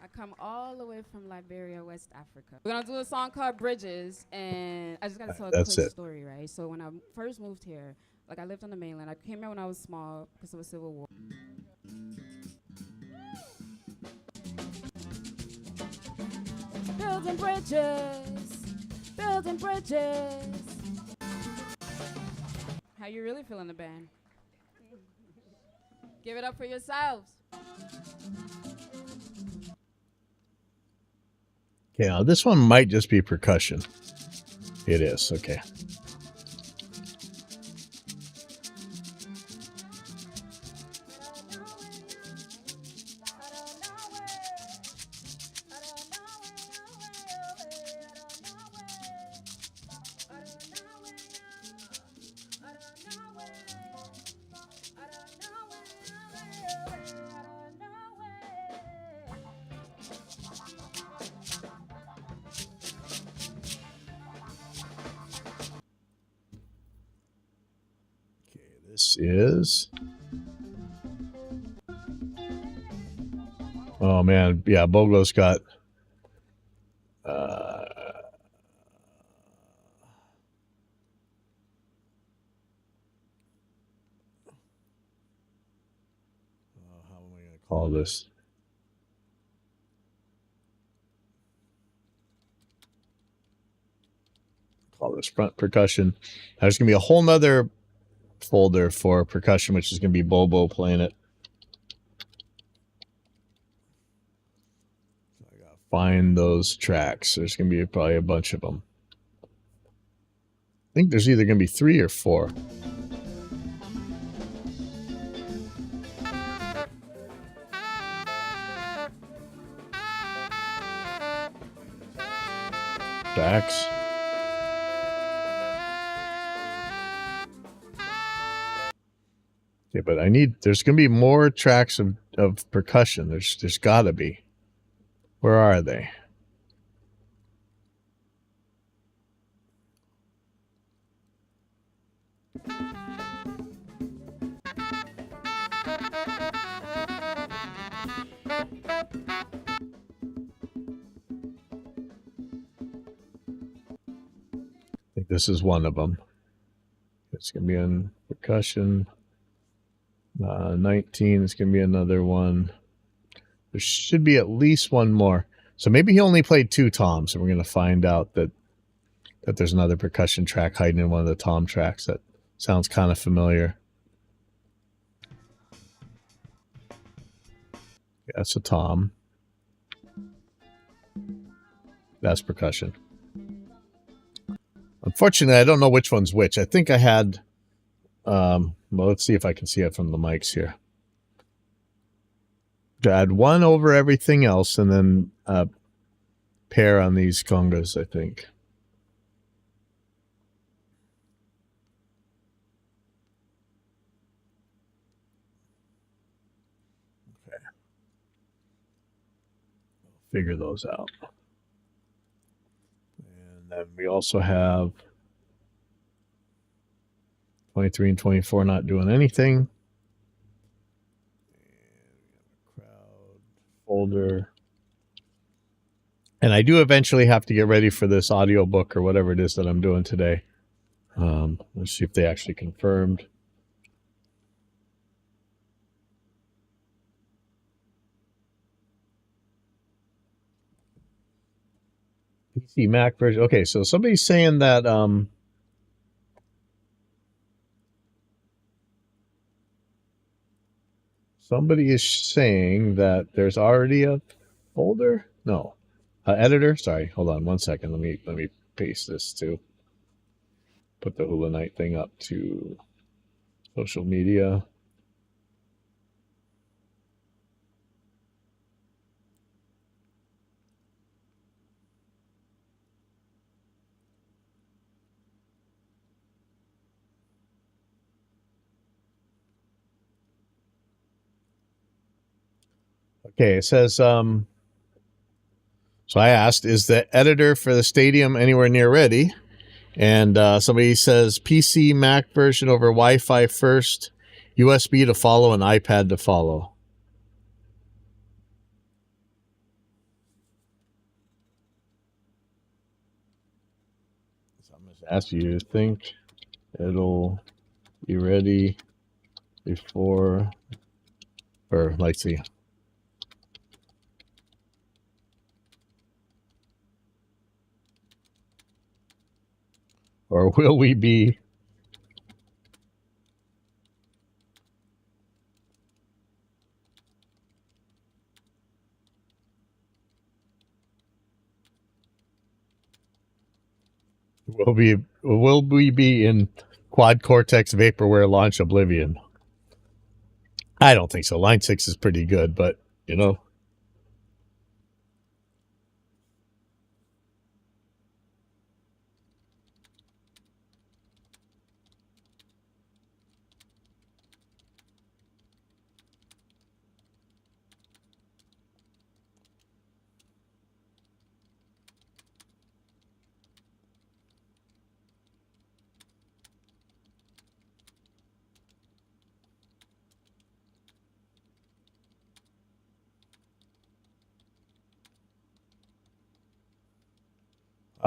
I come all the way from Liberia, West Africa. We're gonna do a song called Bridges, and I just gotta tell a quick story, right? So when I first moved here, like I lived on the mainland. I came here when I was small because of a civil war. Building bridges, building bridges. How you really feel in the band? Give it up for yourselves. Okay, now this one might just be percussion. It is, okay. this is. Oh man, yeah, Bogo's got. How am I going to call this? Call this front percussion. There's going to be a whole nother folder for percussion, which is going to be Bobo playing it. So I got to find those tracks. There's going to be probably a bunch of them. I think there's either going to be 3 or 4. Tracks. Okay, but there's going to be more tracks of percussion. There's got to be. Where are they? I think this is one of them. It's going to be in percussion. 19 is going to be another one. There should be at least one more. So maybe he only played 2 toms, and we're going to find out that there's another percussion track hiding in one of the tom tracks. That sounds kind of familiar. Yeah, that's a tom. That's percussion. Unfortunately, I don't know which one's which. I think I had... well, let's see if I can see it from the mics here. To add one over everything else, and then a pair on these congas, I think. Okay. Figure those out. And then we also have 23 and 24 not doing anything. Crowd folder. And I do eventually have to get ready for this audio book or whatever it is that I'm doing today. Let's see if they actually confirmed. PC Mac version. Okay, so somebody's saying that somebody is saying that there's already a folder. No, editor. Sorry, hold on 1 second. Let me paste this too. Put the Hula Night thing up to social media. Okay, it says, so I asked, is the editor for the stadium anywhere near ready? And somebody says PC Mac version over Wi-Fi first, USB to follow, and iPad to follow. So I'm just asking you to think it'll be ready before, or let's see. Or will we be in quad cortex vaporware launch oblivion? I don't think so. Line 6 is pretty good, but you know.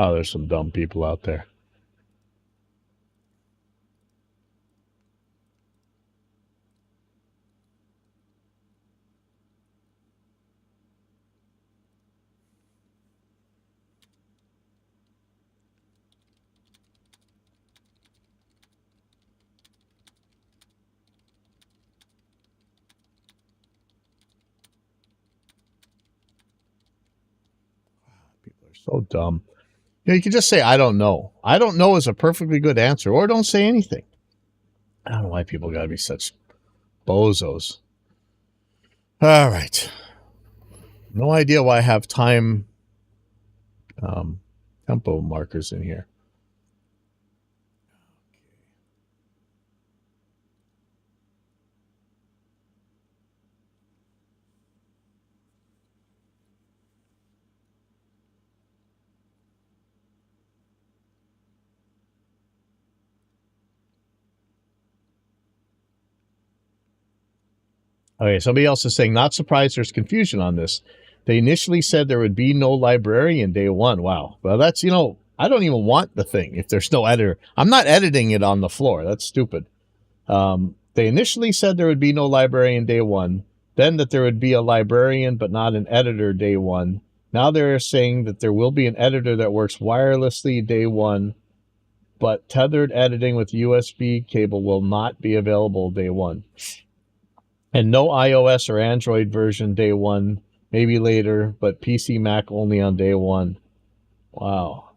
Oh, there's some dumb people out there. People are so dumb. You know, you can just say, I don't know. I don't know is a perfectly good answer, or don't say anything. I don't know why people got to be such bozos. All right. No idea why I have time tempo markers in here. Okay, somebody else is saying, not surprised there's confusion on this. They initially said there would be no librarian day one. Wow. Well, that's, you know, I don't even want the thing if there's no editor. I'm not editing it on the floor. That's stupid. They initially said there would be no librarian day one, then that there would be a librarian but not an editor day one. Now they're saying that there will be an editor that works wirelessly day one, but tethered editing with USB cable will not be available day one. And no iOS or Android version day one, maybe later, but PC Mac only on day one. Wow.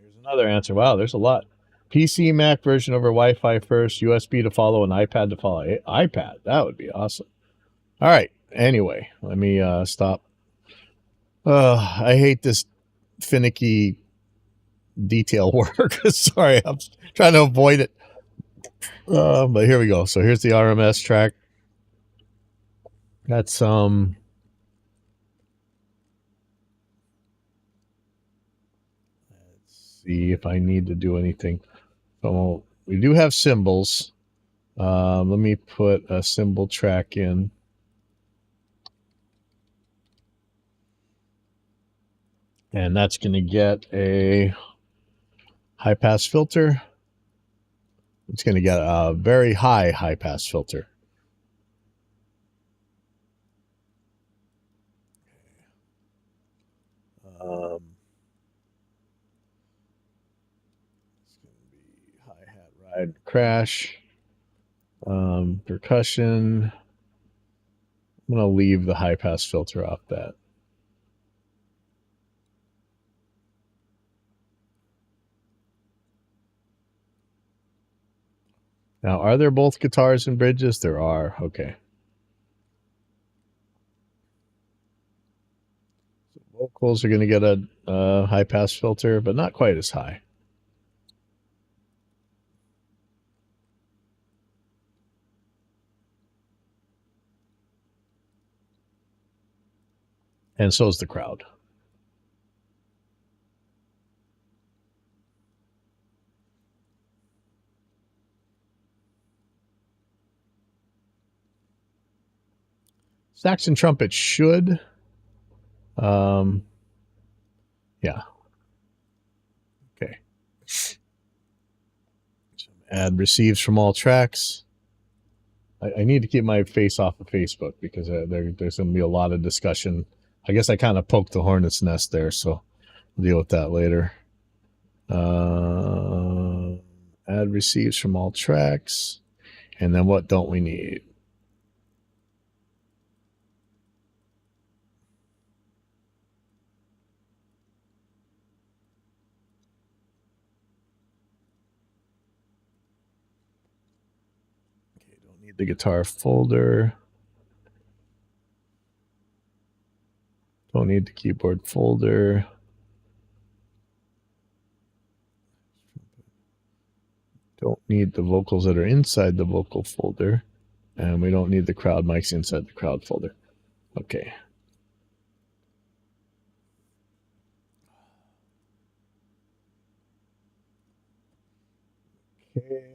Here's another answer. Wow, there's a lot. PC, Mac version over Wi-Fi first, USB to follow, and iPad to follow. iPad, that would be awesome. All right. Anyway, let me stop. I hate this finicky detail work. Sorry, I'm trying to avoid it. But here we go. So here's the RMS track. That's let's see if I need to do anything. So we do have cymbals. Let me put a cymbal track in. And that's going to get a high pass filter. It's going to get a very high pass filter. It's going to be hi-hat, ride, crash, percussion. I'm going to leave the high pass filter off that. Now, are there both guitars and bridges? There are. Okay. So vocals are going to get a high pass filter, but not quite as high. And so is the crowd. Saxon trumpet should. Yeah. Okay. Add receives from all tracks. I need to keep my face off of Facebook because there's going to be a lot of discussion. I guess I kind of poked the hornet's nest there, so we'll deal with that later. Add receives from all tracks. And then what don't we need? Okay, don't need the guitar folder. Don't need the keyboard folder. Don't need the vocals that are inside the vocal folder. And we don't need the crowd mics inside the crowd folder. Okay. Okay.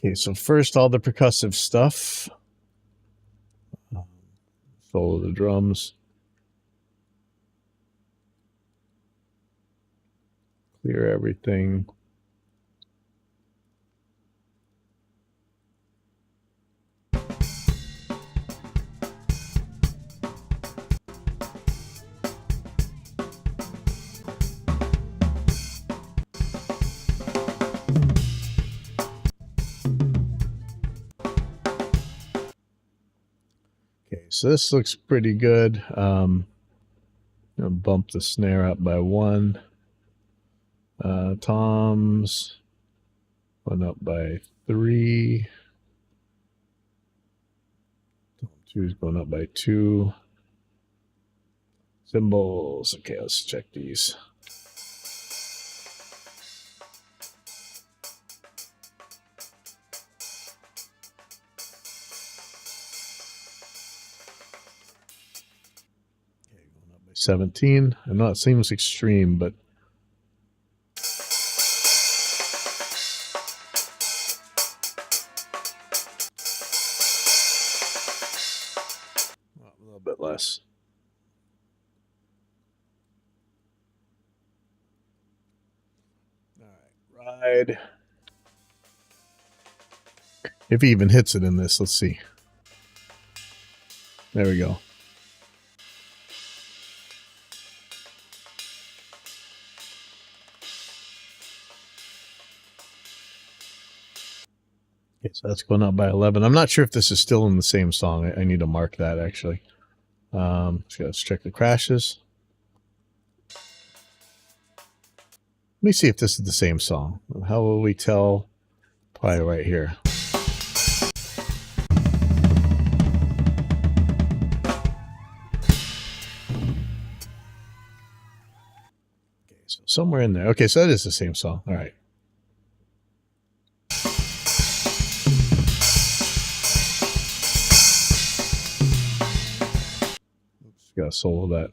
Okay, so first all the percussive stuff. Solo the drums. Clear everything. Okay, so this looks pretty good. I'm gonna bump the snare up by 1. Toms went up by 3. Tom 2 is going up by 2. Cymbals. Okay, let's check these. Okay, going up by 17. I know it seems extreme, but a little bit less. All right, ride. If he even hits it in this, let's see. There we go. Okay, so that's going up by 11. I'm not sure if this is still in the same song. I need to mark that actually. So let's check the crashes. Let me see if this is the same song. How will we tell? Probably right here. Okay, so somewhere in there. Okay, so that is the same song. All right. Oops, gotta solo that.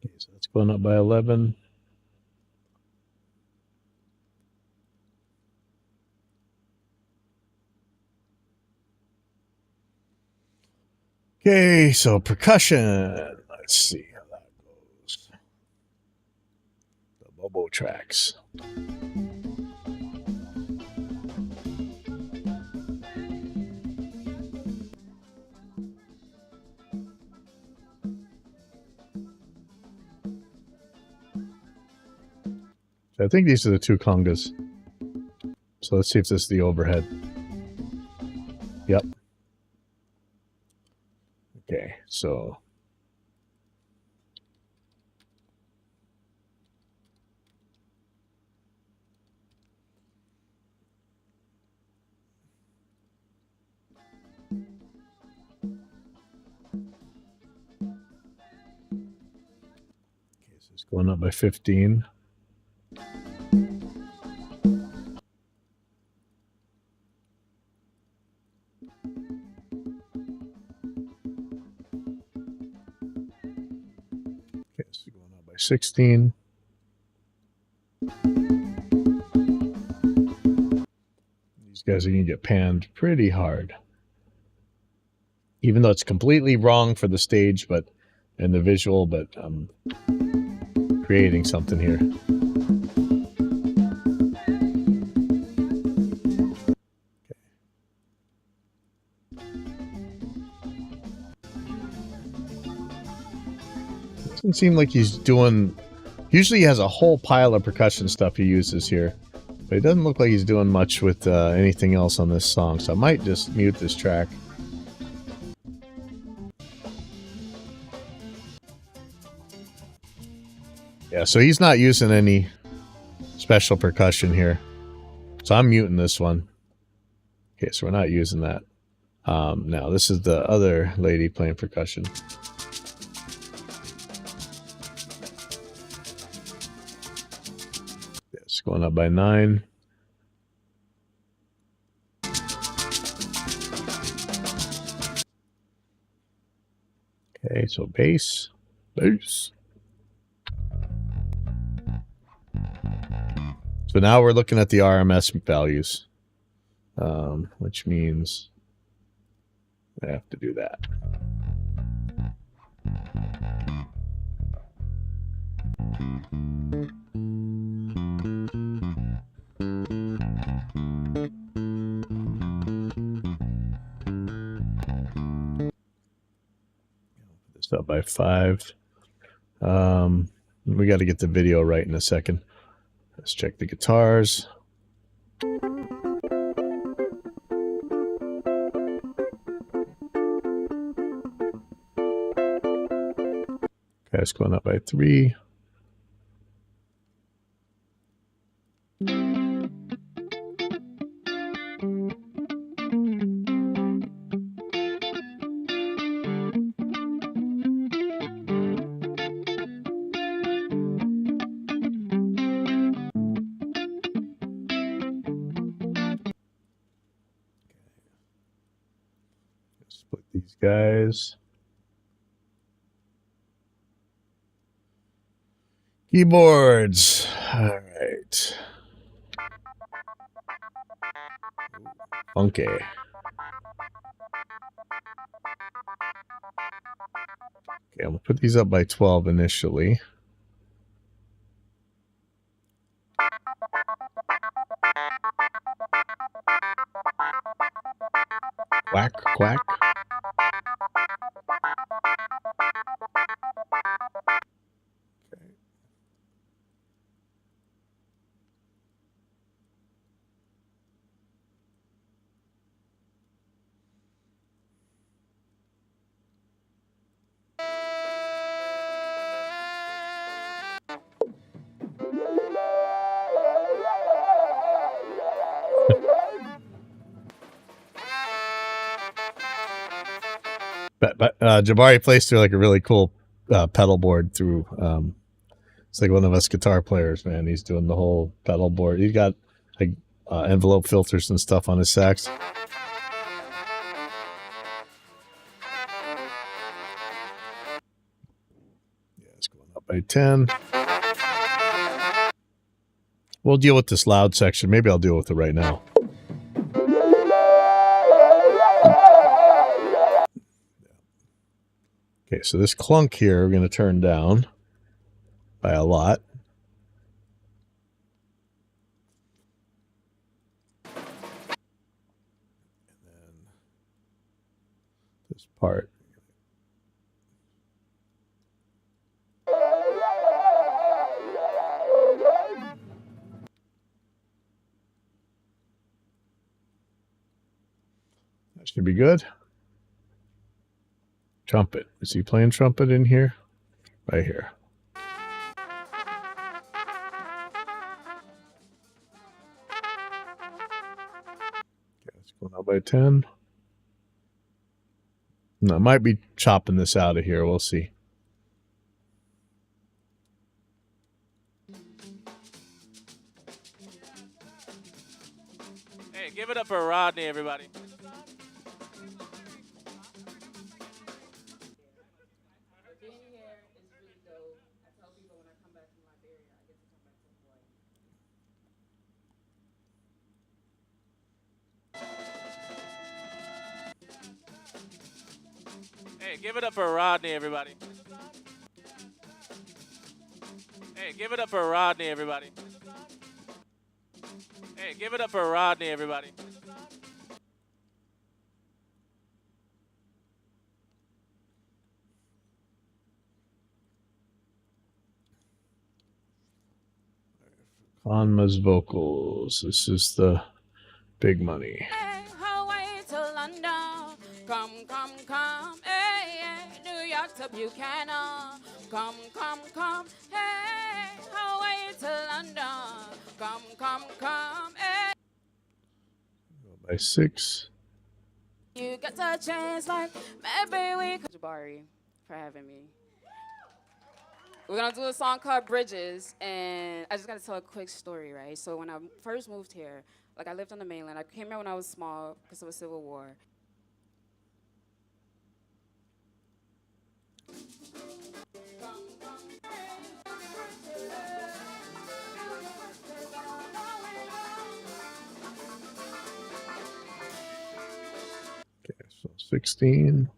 Okay, so that's going up by 11. Okay, so percussion. Let's see how that goes. The Bobo tracks. I think these are the two congas. So let's see if this is the overhead. Yep. Okay, so going up by 15. Okay, so going up by 16. These guys are going to get panned pretty hard. Even though it's completely wrong for the stage, but and the visual, but I'm creating something here. Doesn't seem like he's doing. Usually he has a whole pile of percussion stuff he uses here, but it doesn't look like he's doing much with anything else on this song, so I might just mute this track. Yeah, so he's not using any special percussion here, so I'm muting this one. Okay, so we're not using that. Now this is the other lady playing percussion. It's going up by 9. Okay, so bass. So now we're looking at the RMS values, which means I have to do that. Put this up by 5. We got to get the video right in a second. Let's check the guitars. Okay, it's going up by 3. Split these guys. Keyboards. All right. Funky. Okay, I'm gonna put these up by 12 initially. Quack, quack. Okay. But Jabari plays through like a really cool pedal board through. It's like one of us guitar players, man. He's doing the whole pedal board. He's got like envelope filters and stuff on his sax. Yeah, it's going up by 10. We'll deal with this loud section. Maybe I'll deal with it right now. Okay, so this clunk here, we're going to turn down by a lot. And then this part. That should be good. Trumpet. Is he playing trumpet in here? Right here. Okay, let's go now by 10. No, I might be chopping this out of here. We'll see. give it up for Rodney, everybody. Being here is really dope. I tell people when I come back from Liberia, I get to come back to Hawaii. Hey, give it up for Rodney, everybody. Hey, give it up for Rodney, everybody. Hey, give it up for Rodney, everybody. Conma's vocals. This is the big money. Hey, Hawaii to London, come, come, come. Hey, hey, New York to Buchanan, come, come, come. Hey, Hawaii to London, come, come, come. Hey. By 6. You get a chance like maybe we could. Jabari for having me. We're gonna do a song called Bridges, and I just gotta tell a quick story, right? So when I first moved here, like I lived on the mainland. I came here when I was small because of the Civil War. Okay, so 16.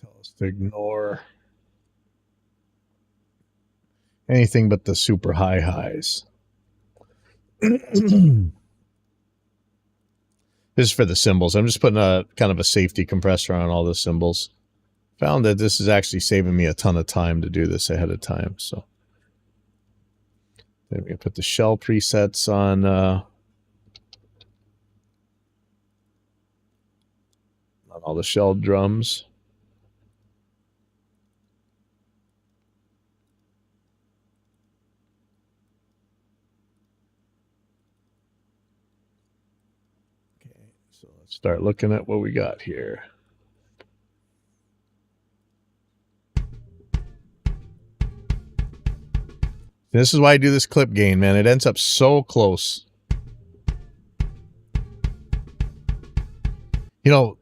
Tell us to ignore anything but the super high highs. This is for the cymbals. I'm just putting a kind of a safety compressor on all the cymbals. Found that this is actually saving me a ton of time to do this ahead of time. So then we can put the shell presets on all the shell drums. So let's start looking at what we got here. This is why I do this clip gain, man. It ends up so close. You know,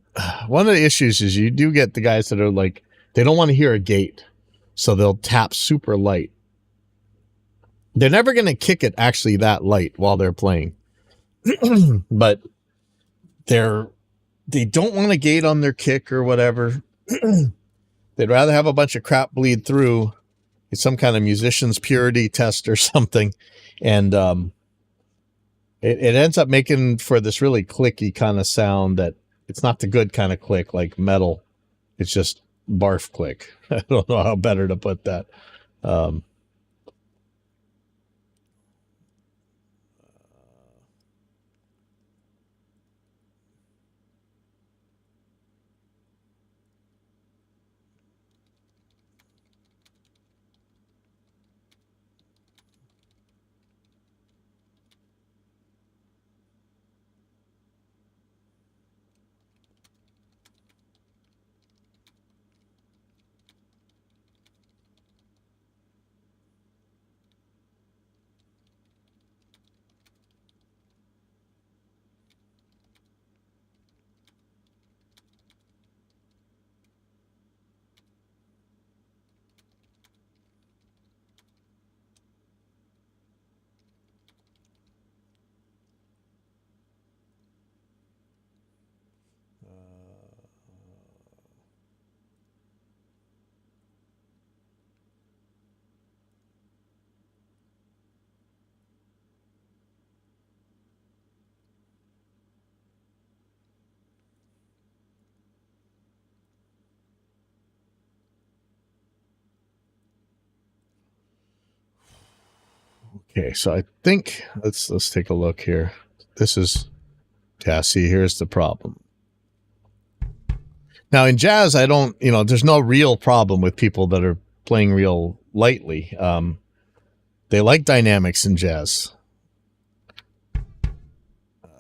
one of the issues is you do get the guys that are like, they don't want to hear a gate. So they'll tap super light. They're never going to kick it actually that light while they're playing. But they don't want to gate on their kick or whatever. They'd rather have a bunch of crap bleed through. It's some kind of musician's purity test or something. And it ends up making for this really clicky kind of sound that it's not the good kind of click like metal. It's just barf click. I don't know how better to put that. Okay, so I think let's take a look here. This is, yeah, see, here's the problem. Now in jazz, I don't, there's no real problem with people that are playing real lightly. They like dynamics in jazz.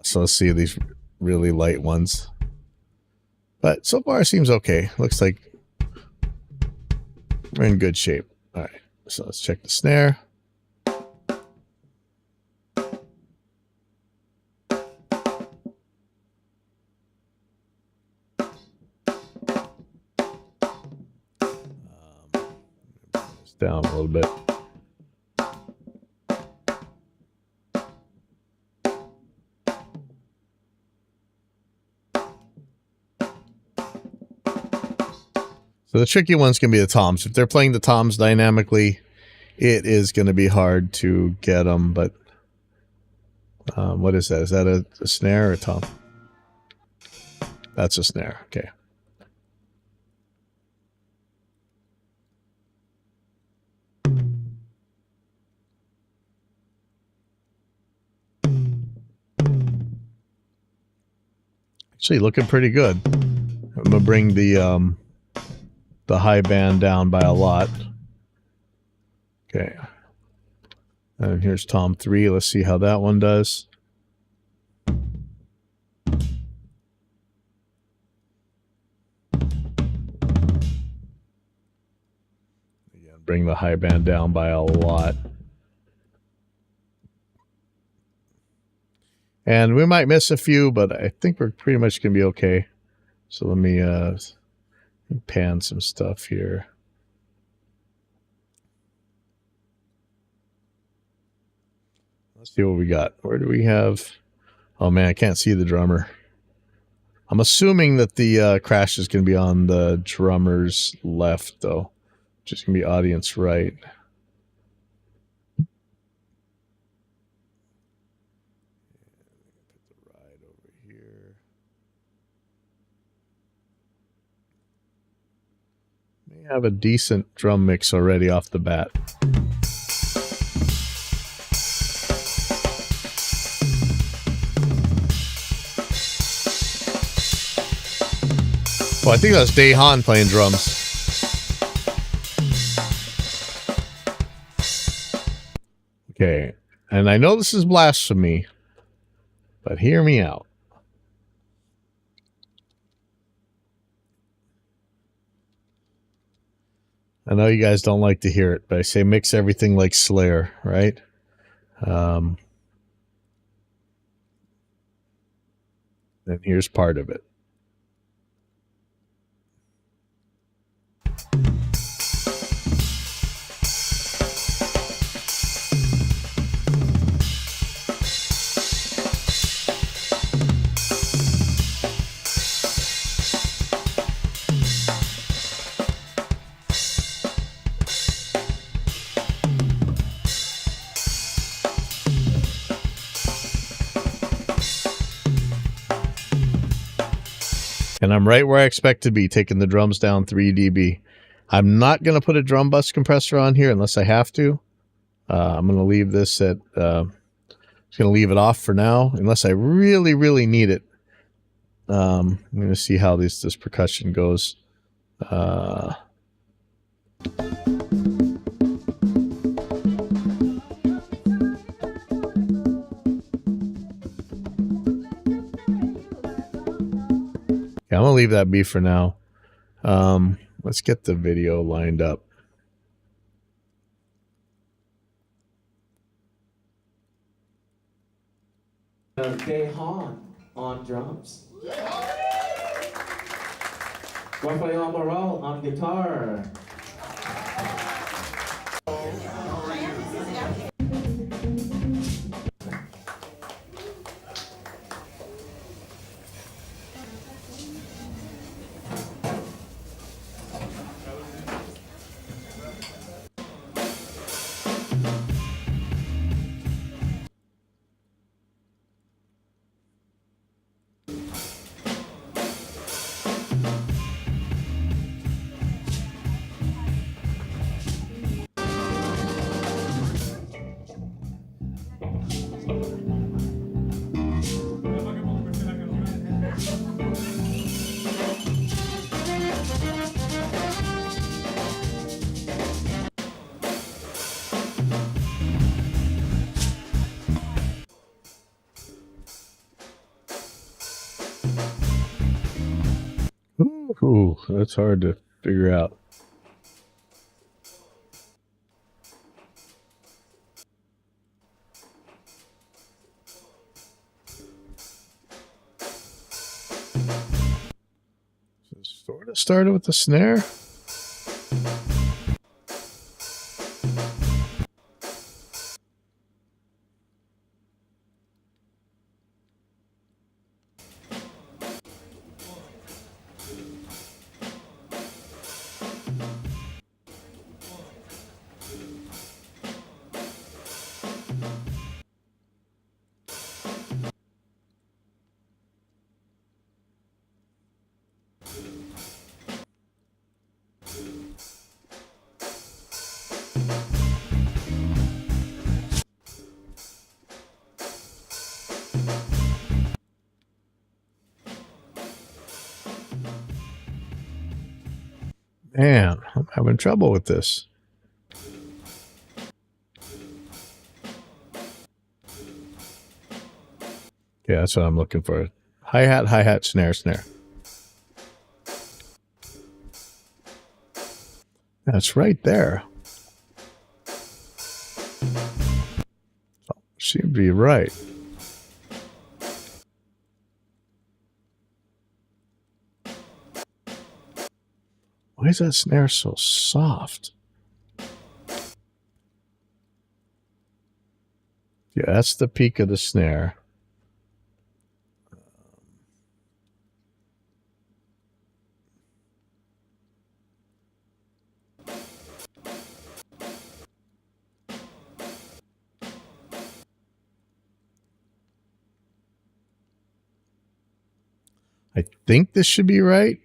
So let's see these really light ones. But so far it seems okay. Looks like we're in good shape. All right, so let's check the snare. Down a little bit. So the tricky one's going to be the toms. If they're playing the toms dynamically, it is going to be hard to get them. But what is that? Is that a snare or a tom? That's a snare. Okay. Actually, looking pretty good. I'm gonna bring the high band down by a lot. Okay. And here's tom 3. Let's see how that one does. Again, bring the high band down by a lot. And we might miss a few, but I think we're pretty much going to be okay. So let me pan some stuff here. Let's see what we got. Where do we have? Oh man, I can't see the drummer. I'm assuming that the crash is going to be on the drummer's left, though. Just going to be audience right. Have a decent drum mix already off the bat. Well, I think that's Dahan playing drums. Okay, and I know this is blasphemy, but hear me out. I know you guys don't like to hear it, but I say mix everything like Slayer, right? And here's part of it. And I'm right where I expect to be, taking the drums down 3 dB. I'm not going to put a drum bus compressor on here unless I have to. I'm going to leave this at, just going to leave it off for now, unless I really, really need it. I'm going to see how this percussion goes. I'm going to leave that be for now. Let's get the video lined up. Dahan on drums. Rafael Amaral on guitar. Ooh, that's hard to figure out. Sort of started with the snare. Man, I'm having trouble with this. Yeah, that's what I'm looking for. Hi-hat, snare, snare. That's right there. Seems to be right. Why is that snare so soft? Yeah, that's the peak of the snare. I think this should be right.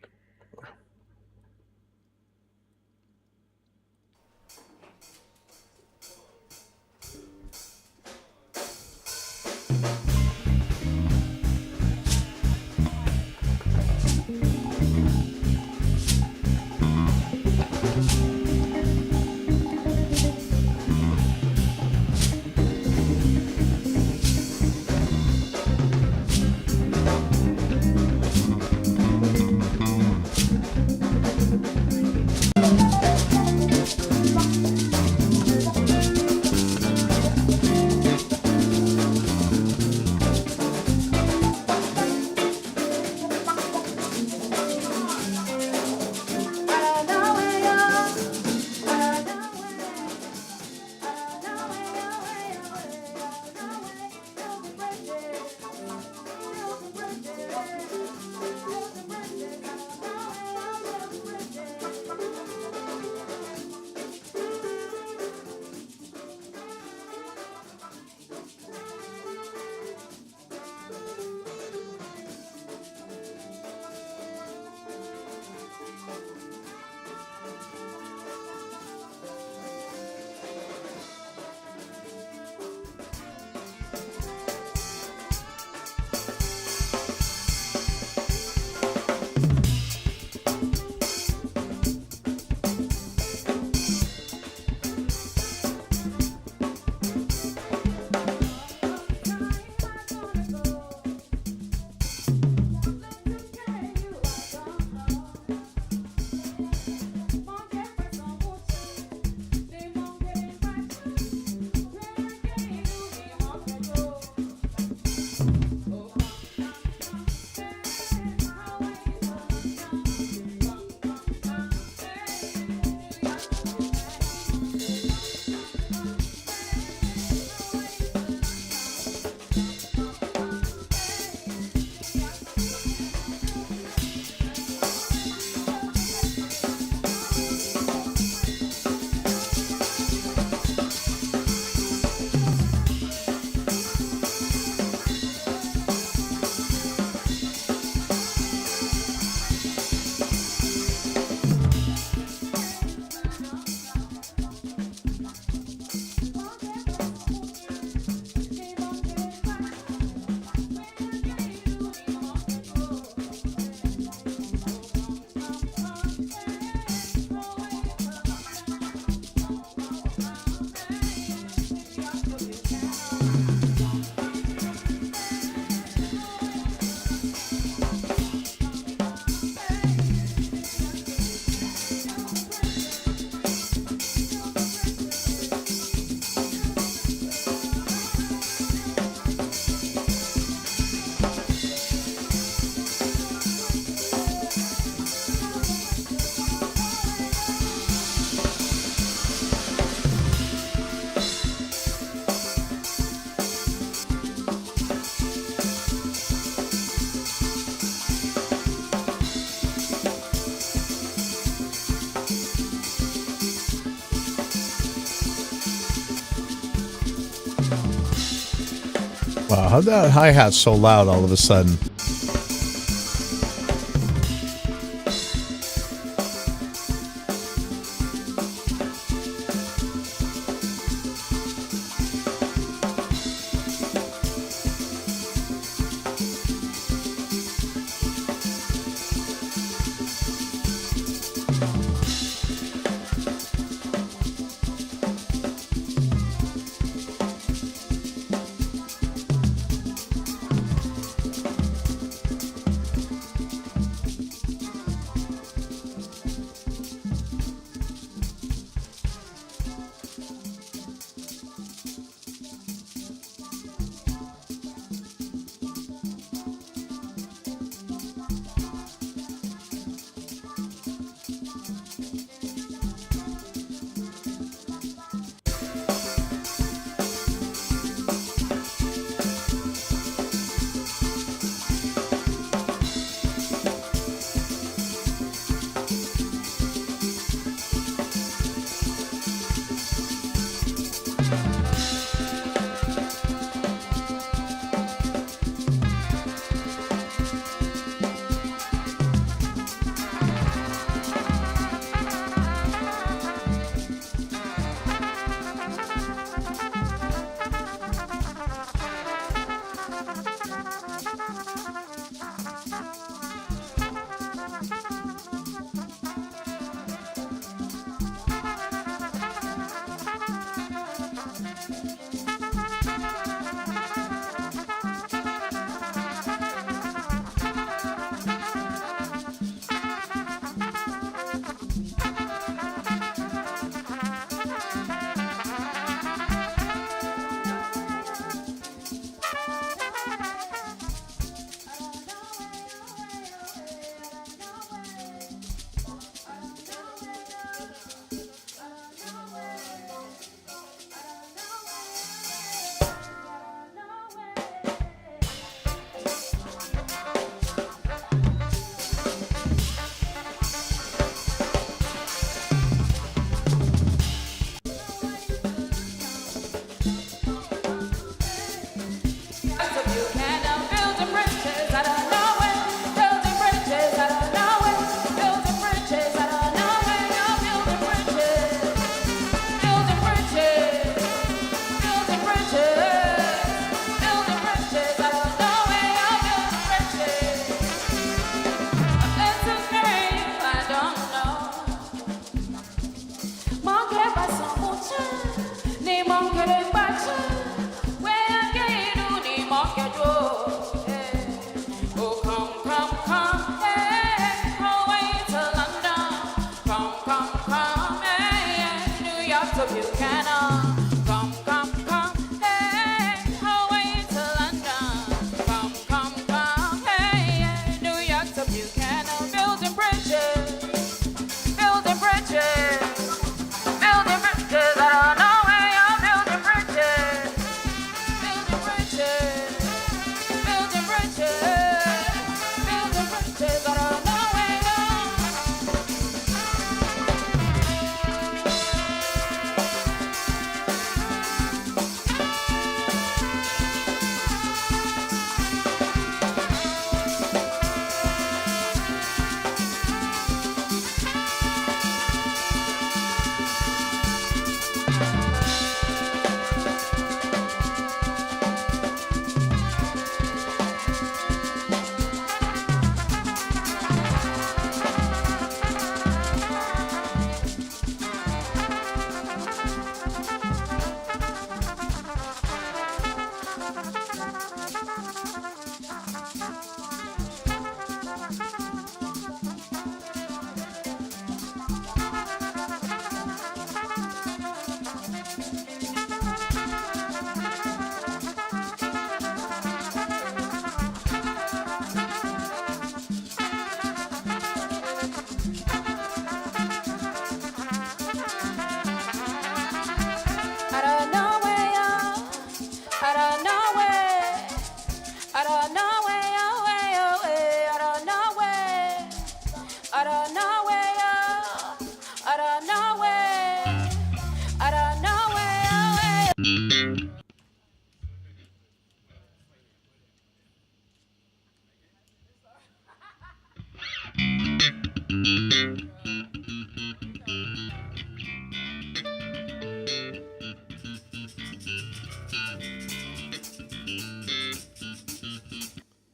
Wow, how'd that hi-hat so loud all of a sudden?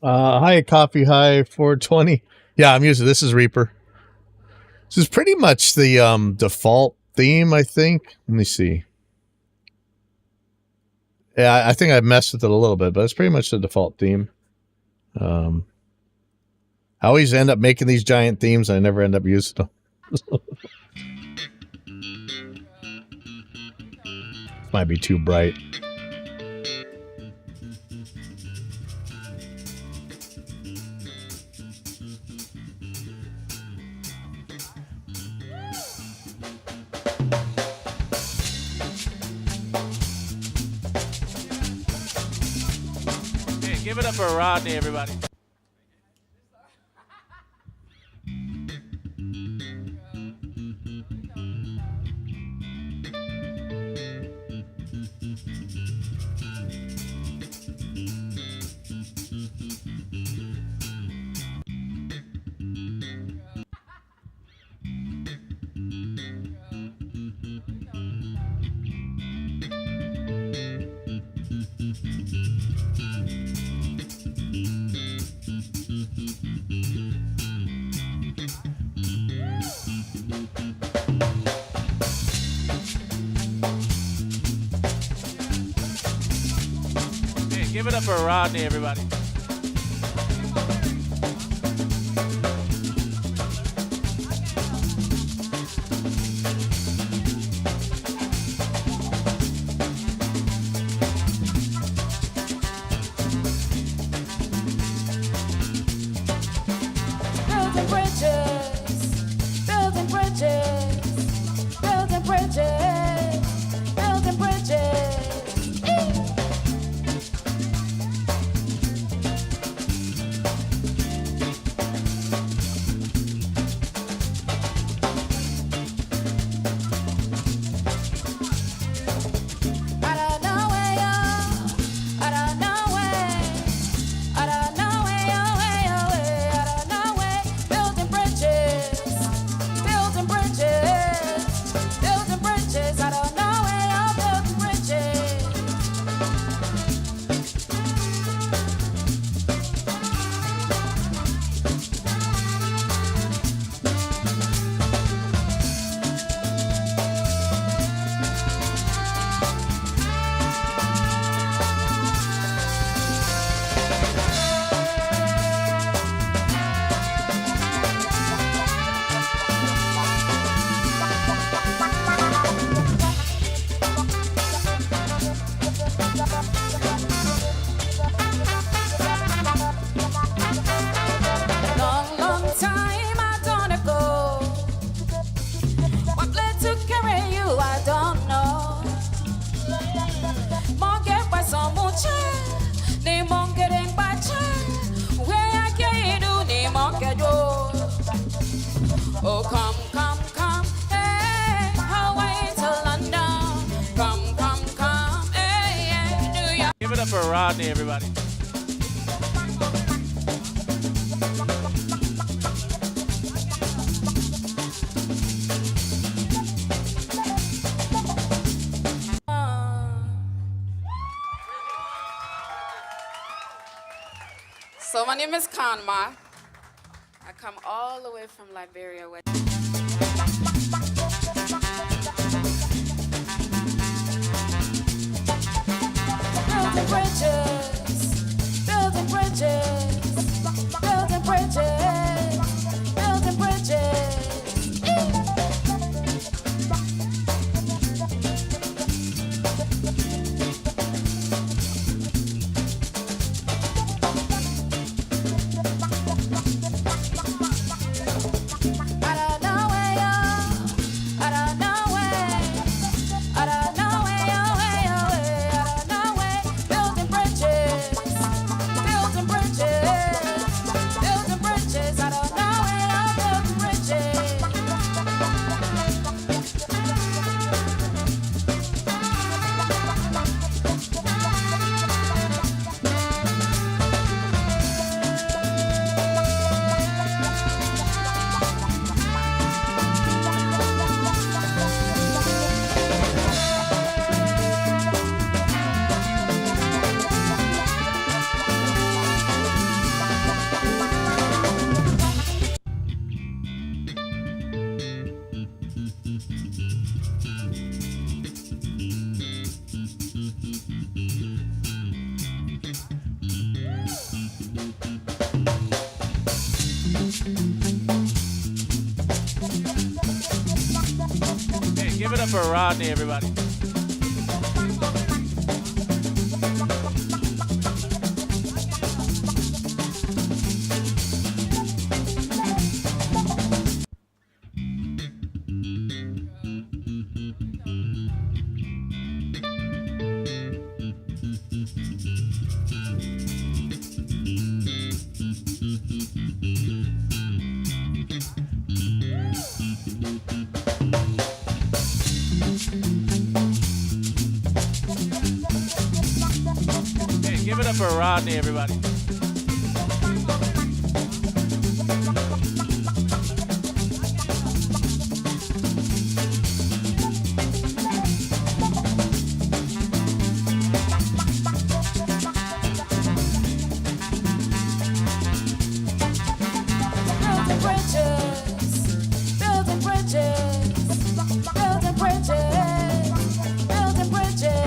Hi, Coffee High 420. Yeah, I'm using this is Reaper. This is pretty much the default theme, I think. Let me see. Yeah, I think I messed with it a little bit, but it's pretty much the default theme. I always end up making these giant themes. I never end up using them. Might be too bright. Okay, give it up for Rodney, everybody. Okay, give it up for Rodney, everybody. Building bridges, building bridges, building bridges, building bridges. I don't know where you're, I don't know where, I don't know where you're, I don't know where. Building bridges, building bridges, building bridges. I don't know where you're building bridges. Long, long time I don't ago. What led to carry you, I don't know. Monkey by some mucha, ni monkey ding bacha. Where I can do ni monkey do. Oh come, come, come, hey, Hawaii to London. Come, come, come, hey, hey, New York. Give it up for Rodney, everybody. So my name is Kanma. I come all the way from Liberia, West. Building bridges, building bridges, building bridges, building bridges. I don't know where you're, I don't know where, I don't know where you're, I don't know where. Building bridges. up for Rodney, everybody. Okay, give it up for Rodney, everybody. Building bridges, building bridges, building bridges, building bridges.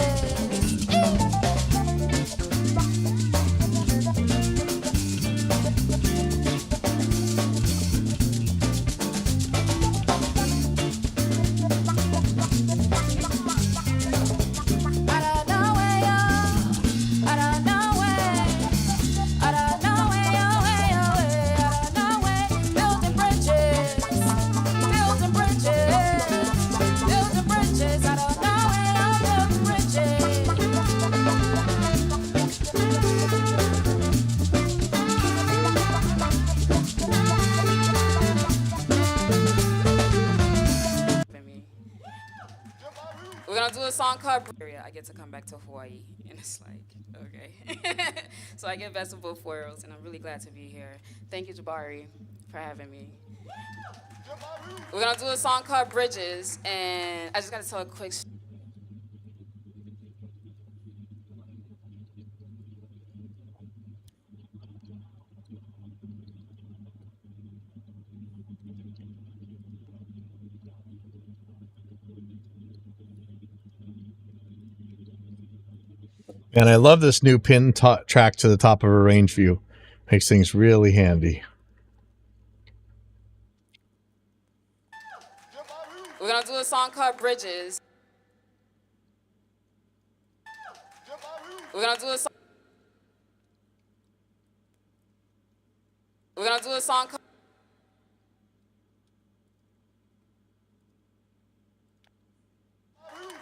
We're gonna do a song called I get to come back to Hawaii, and it's like, okay. So I get best of both worlds, and I'm really glad to be here. Thank you, Jabari, for having me. We're gonna do a song called Bridges, and I just gotta tell a quick And I love this new pin track to the top of a range view. Makes things really handy. We're gonna do a song called Bridges. We're gonna do a song. We're gonna do a song called.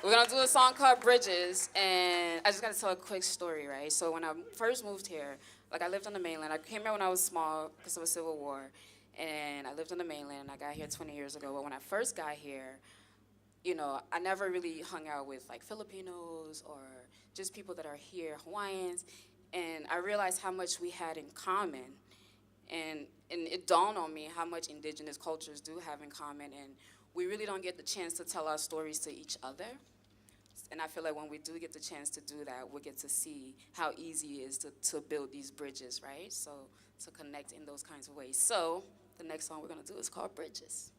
We're gonna do a song called Bridges, and I just gotta tell a quick story, right? So when I first moved here, like I lived on the mainland. I came here when I was small because of the Civil War, and I lived on the mainland. I got here 20 years ago, but when I first got here, you know, I never really hung out with like Filipinos or just people that are here, Hawaiians, and I realized how much we had in common, and it dawned on me how much indigenous cultures do have in common, and we really don't get the chance to tell our stories to each other. And I feel like when we do get the chance to do that, we get to see how easy it is to build these bridges, right? So to connect in those kinds of ways. So the next song we're gonna do is called Bridges.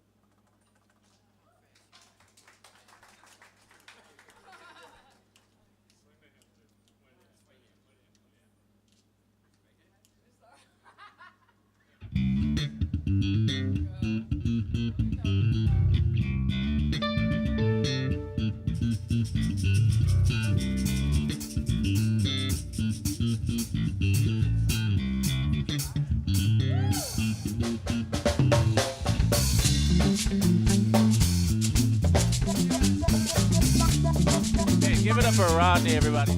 Hey, give it up for Rodney, everybody.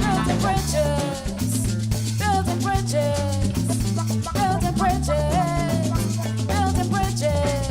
Building bridges, building bridges, building bridges, building bridges.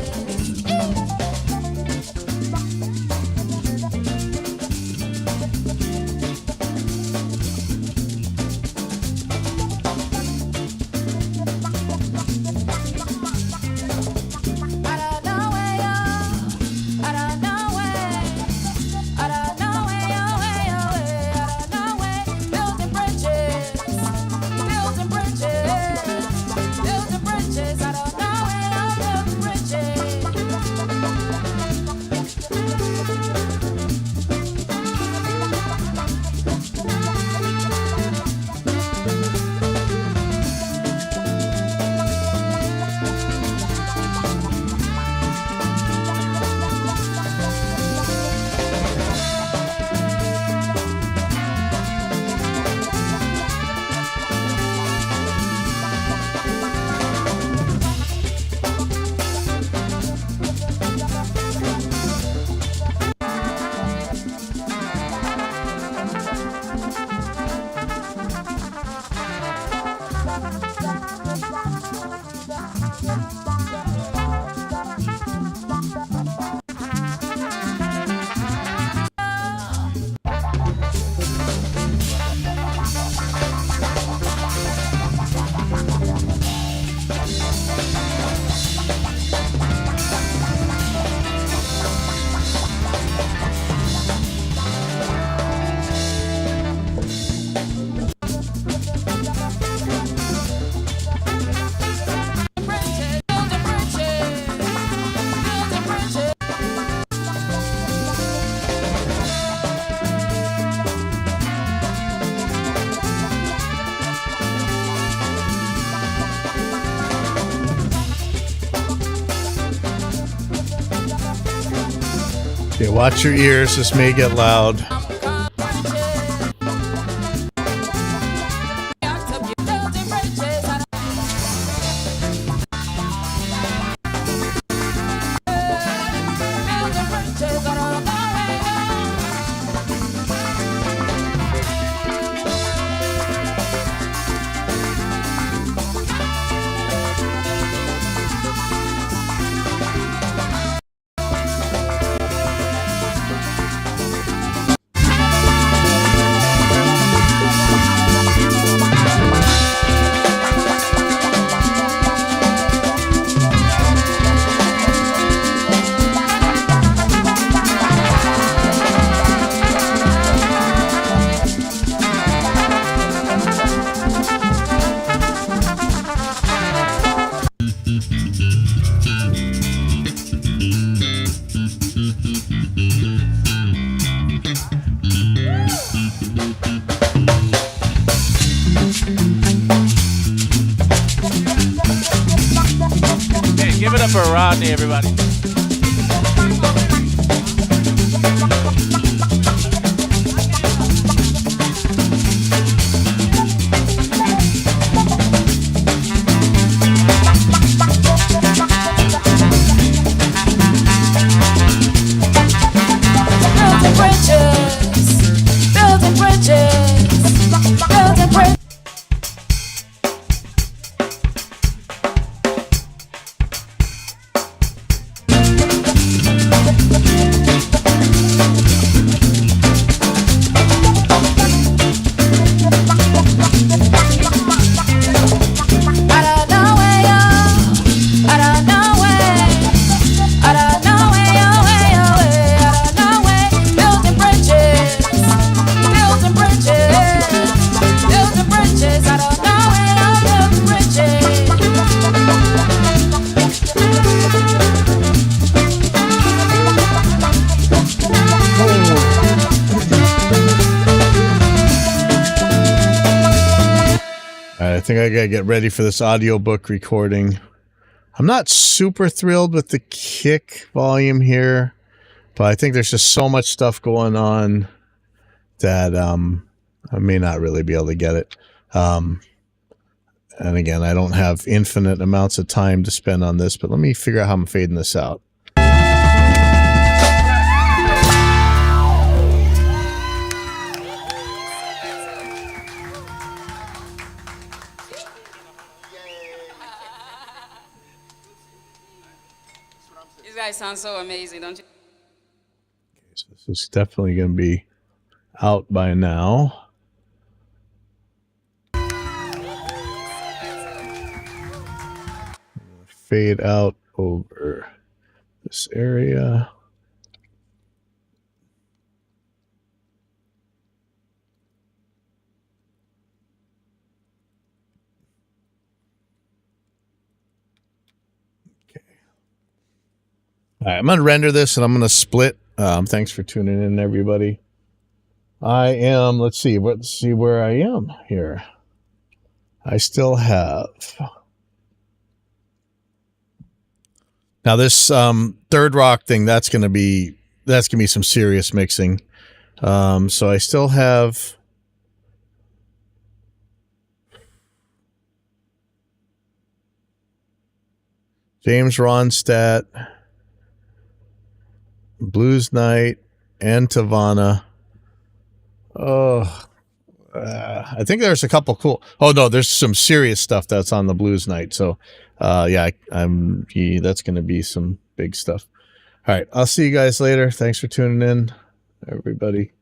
Okay, watch your ears. This may get loud. Okay, give it up for Rodney, everybody. Building bridges, building bridges, building bridges. I think I gotta get ready for this audiobook recording. I'm not super thrilled with the kick volume here, but I think there's just so much stuff going on that I may not really be able to get it. And again, I don't have infinite amounts of time to spend on this, but let me figure out how I'm fading this out. You guys sound so amazing, don't you? So this is definitely going to be out by now. Fade out over this area. Okay. All right, I'm going to render this and I'm going to split. Thanks for tuning in, everybody. Let's see where I am here. I still have. Now this third rock thing, that's gonna be some serious mixing. So I still have James Ronstadt, Blues Night, and Tavana. Oh, I think there's a couple cool. Oh no, there's some serious stuff that's on the blues night. So, yeah, that's going to be some big stuff. All right, I'll see you guys later. Thanks for tuning in, everybody.